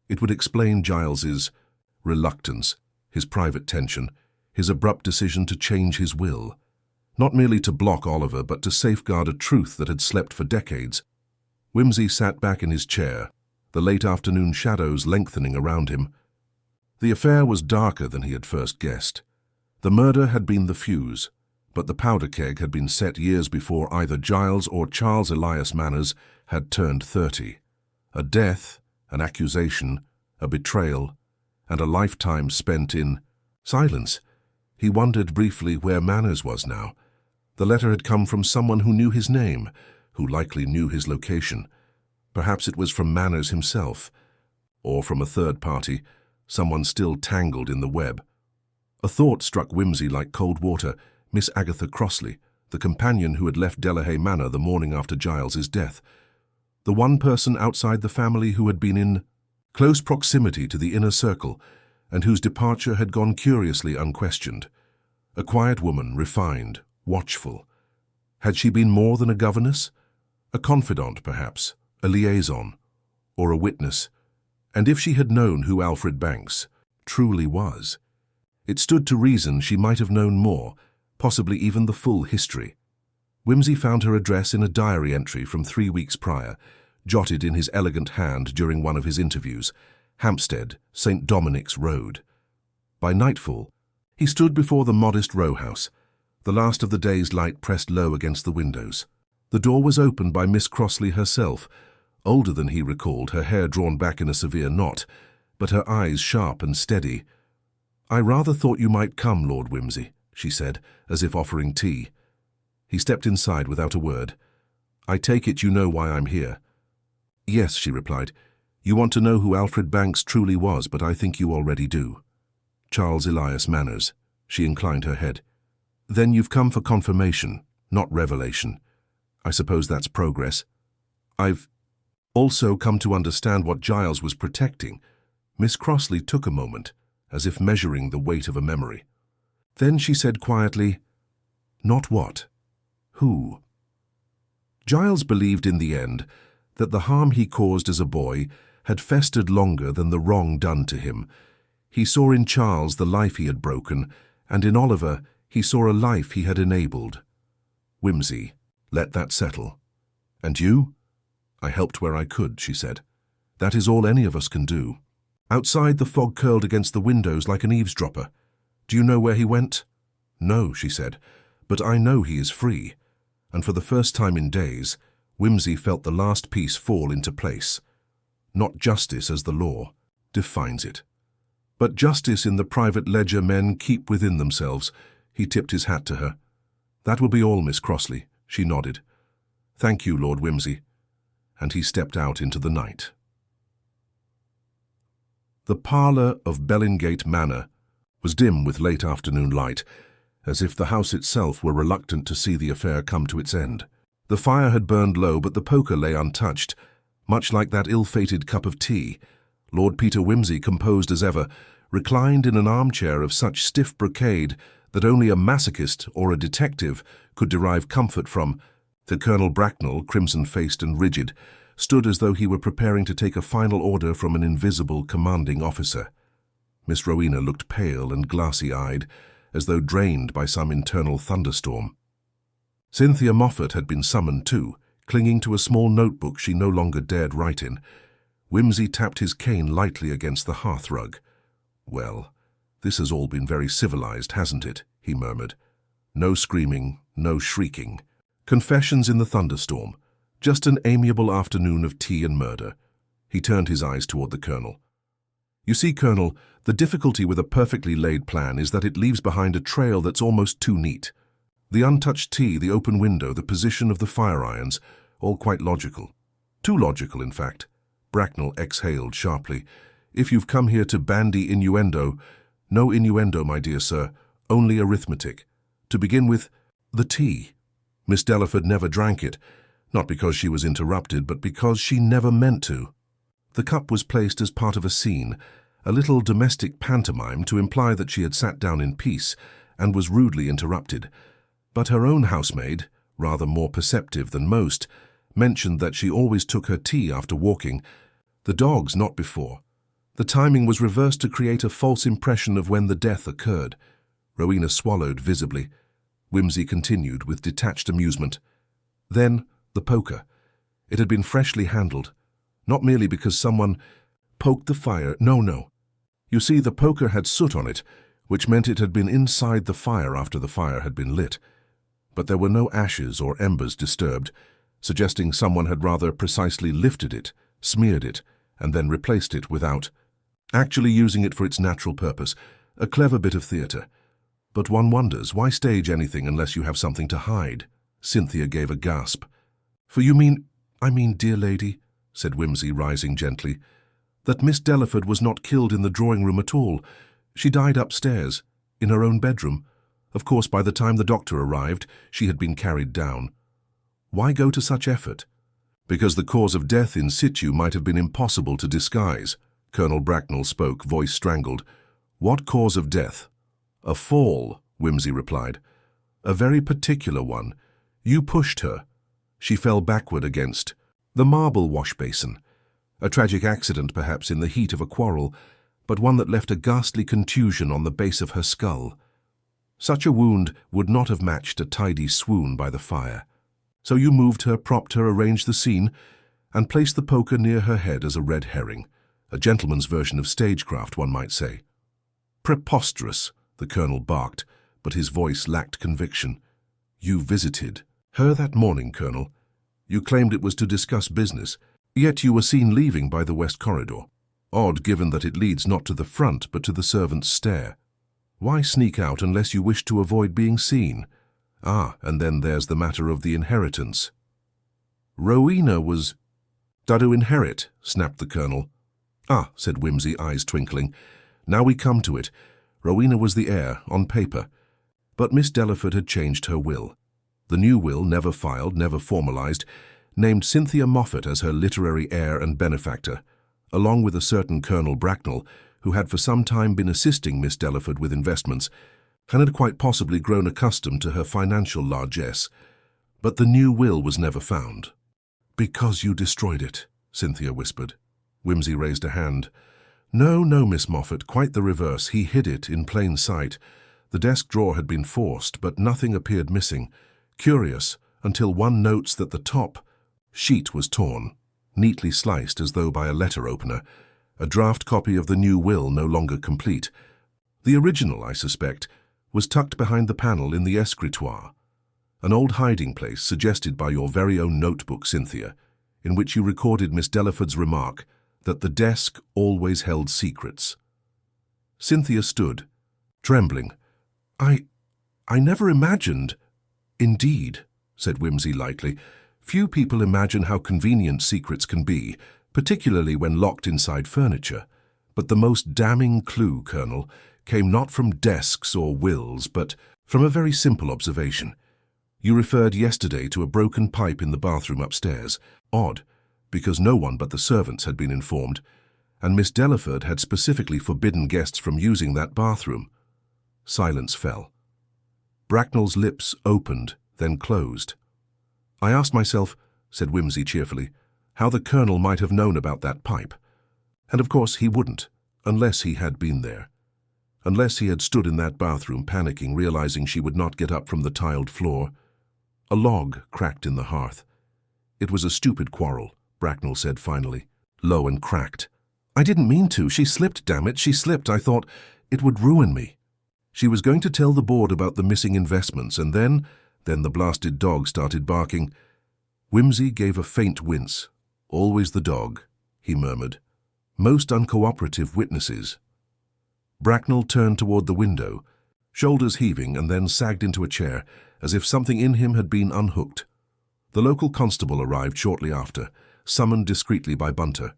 It would explain Giles's reluctance, his private tension, his abrupt decision to change his will. Not merely to block Oliver, but to safeguard a truth that had slept for decades. Wimsey sat back in his chair, the late afternoon shadows lengthening around him. The affair was darker than he had first guessed. The murder had been the fuse, but the powder keg had been set years before either Giles or Charles Elias Manners had turned 30. A death, an accusation, a betrayal, and a lifetime spent in silence. He wondered briefly where Manners was now. The letter had come from someone who knew his name, who likely knew his location. Perhaps it was from Manners himself, or from a third party, someone still tangled in the web. A thought struck Wimsey like cold water. Miss Agatha Crossley, the companion who had left Delahaye Manor the morning after Giles's death. The one person outside the family who had been in close proximity to the inner circle and whose departure had gone curiously unquestioned. A quiet woman, refined, watchful. Had she been more than a governess? A confidant, perhaps, a liaison, or a witness? And if she had known who Alfred Banks truly was, it stood to reason she might have known more, possibly even the full history. Wimsey found her address in a diary entry from 3 weeks prior, jotted in his elegant hand during one of his interviews, Hampstead, St. Dominic's Road. By nightfall, he stood before the modest row house, the last of the day's light pressed low against the windows. The door was opened by Miss Crossley herself, older than he recalled, her hair drawn back in a severe knot, but her eyes sharp and steady. "I rather thought you might come, Lord Wimsey," she said, as if offering tea. He stepped inside without a word. "I take it you know why I'm here." "Yes," she replied. "You want to know who Alfred Banks truly was, but I think you already do." "Charles Elias Manners," She inclined her head. Then you've come for confirmation, not revelation. I suppose that's progress. I've also come to understand what Giles was protecting. Miss Crossley took a moment, as if measuring the weight of a memory. Then she said quietly, "Not what? Who?" Giles believed in the end that the harm he caused as a boy had festered longer than the wrong done to him. He saw in Charles the life he had broken, and in Oliver he saw a life he had enabled. Wimsey, let that settle. And you? I helped where I could, she said. That is all any of us can do. Outside, the fog curled against the windows like an eavesdropper. Do you know where he went? No, she said, but I know he is free. And for the first time in days, Wimsey felt the last piece fall into place. Not justice as the law defines it, but justice in the private ledger men keep within themselves. He tipped his hat to her. That will be all, Miss Crossley, she nodded. Thank you, Lord Wimsey. And he stepped out into the night. The parlour of Bellingate Manor was dim with late afternoon light, as if the house itself were reluctant to see the affair come to its end. The fire had burned low, but the poker lay untouched, much like that ill-fated cup of tea. Lord Peter Wimsey, composed as ever, reclined in an armchair of such stiff brocade that only a masochist or a detective could derive comfort from. The Colonel Bracknell, crimson-faced and rigid, stood as though he were preparing to take a final order from an invisible commanding officer. Miss Rowena looked pale and glassy-eyed, as though drained by some internal thunderstorm. Cynthia Moffat had been summoned too, clinging to a small notebook she no longer dared write in. Wimsey tapped his cane lightly against the hearthrug. Well, this has all been very civilized, hasn't it? He murmured. No screaming, no shrieking. Confessions in the thunderstorm. Just an amiable afternoon of tea and murder. He turned his eyes toward the Colonel. You see, Colonel, the difficulty with a perfectly laid plan is that it leaves behind a trail that's almost too neat. The untouched tea, the open window, the position of the fire irons, all quite logical. Too logical, in fact. Bracknell exhaled sharply. If you've come here to bandy innuendo, no innuendo, my dear sir, only arithmetic. To begin with, the tea. Miss Delaford never drank it, not because she was interrupted, but because she never meant to. The cup was placed as part of a scene, a little domestic pantomime to imply that she had sat down in peace and was rudely interrupted. But her own housemaid, rather more perceptive than most, mentioned that she always took her tea after walking. The dogs not before. The timing was reversed to create a false impression of when the death occurred. Rowena swallowed visibly. Wimsey continued with detached amusement. Then, the poker. It had been freshly handled, not merely because someone poked the fire. No. You see, the poker had soot on it, which meant it had been inside the fire after the fire had been lit. But there were no ashes or embers disturbed, suggesting someone had rather precisely lifted it, smeared it, and then replaced it without actually using it for its natural purpose. A clever bit of theatre. But one wonders, why stage anything unless you have something to hide? Cynthia gave a gasp. For you mean, dear lady, said Wimsey, rising gently, that Miss Delaford was not killed in the drawing-room at all. She died upstairs, in her own bedroom. Of course, by the time the doctor arrived, she had been carried down. Why go to such effort? Because the cause of death in situ might have been impossible to disguise. Colonel Bracknell spoke, voice strangled. What cause of death? A fall, Wimsey replied. A very particular one. You pushed her. She fell backward against the marble wash basin. A tragic accident, perhaps, in the heat of a quarrel, but one that left a ghastly contusion on the base of her skull. Such a wound would not have matched a tidy swoon by the fire. So you moved her, propped her, arranged the scene, and placed the poker near her head as a red herring. A gentleman's version of stagecraft, one might say. Preposterous, the Colonel barked, but his voice lacked conviction. You visited her that morning, Colonel. You claimed it was to discuss business, yet you were seen leaving by the west corridor. Odd, given that it leads not to the front, but to the servants' stair. Why sneak out unless you wish to avoid being seen? Ah, and then there's the matter of the inheritance. Rowena was to inherit, snapped the Colonel. Ah, said Wimsey, eyes twinkling. Now we come to it. Rowena was the heir, on paper. But Miss Delaford had changed her will. The new will, never filed, never formalized, named Cynthia Moffat as her literary heir and benefactor, along with a certain Colonel Bracknell, who had for some time been assisting Miss Delaford with investments, and had quite possibly grown accustomed to her financial largesse. But the new will was never found. "Because you destroyed it," Cynthia whispered. Wimsey raised a hand. "No, no, Miss Moffat, quite the reverse. He hid it in plain sight. The desk drawer had been forced, but nothing appeared missing. Curious, until one notes that the top sheet was torn, neatly sliced as though by a letter opener, a draft copy of the new will no longer complete. The original, I suspect, was tucked behind the panel in the escritoire, an old hiding place suggested by your very own notebook, Cynthia, in which you recorded Miss Delaford's remark that the desk always held secrets." Cynthia stood, trembling. I never imagined—" "Indeed," said Wimsey lightly, "few people imagine how convenient secrets can be, particularly when locked inside furniture. But the most damning clue, Colonel, came not from desks or wills, but from a very simple observation. You referred yesterday to a broken pipe in the bathroom upstairs. Odd, because no one but the servants had been informed, and Miss Delaford had specifically forbidden guests from using that bathroom." Silence fell. Bracknell's lips opened, then closed. "I asked myself," said Wimsey cheerfully, "how the Colonel might have known about that pipe. And of course he wouldn't, unless he had been there. Unless he had stood in that bathroom panicking, realizing she would not get up from the tiled floor." A log cracked in the hearth. "It was a stupid quarrel," Bracknell said finally, low and cracked. "I didn't mean to. She slipped, damn it. She slipped. I thought it would ruin me. She was going to tell the board about the missing investments, and then the blasted dog started barking." Wimsey gave a faint wince. "Always the dog," he murmured. "Most uncooperative witnesses." Bracknell turned toward the window, shoulders heaving, and then sagged into a chair, as if something in him had been unhooked. The local constable arrived shortly after, summoned discreetly by Bunter.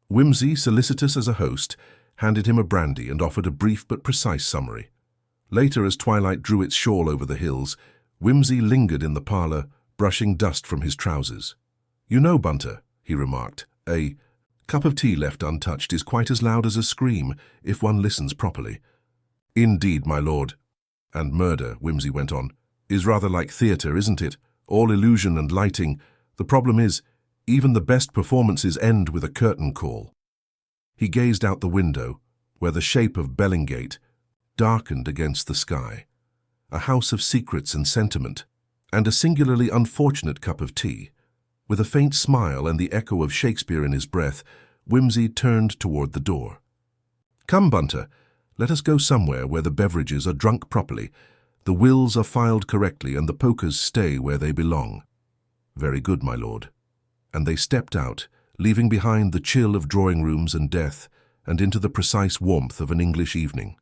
Wimsey, solicitous as a host, handed him a brandy and offered a brief but precise summary. Later, as twilight drew its shawl over the hills, Wimsey lingered in the parlour, brushing dust from his trousers. "You know, Bunter," he remarked, "a cup of tea left untouched is quite as loud as a scream, if one listens properly." "Indeed, my lord." "And murder," Wimsey went on, "is rather like theatre, isn't it? All illusion and lighting. The problem is, even the best performances end with a curtain call." He gazed out the window, where the shape of Bellingate darkened against the sky. A house of secrets and sentiment, and a singularly unfortunate cup of tea. With a faint smile and the echo of Shakespeare in his breath, Wimsey turned toward the door. "Come, Bunter, let us go somewhere where the beverages are drunk properly, the wills are filed correctly, and the pokers stay where they belong." "Very good, my lord." And they stepped out, leaving behind the chill of drawing-rooms and death, and into the precise warmth of an English evening.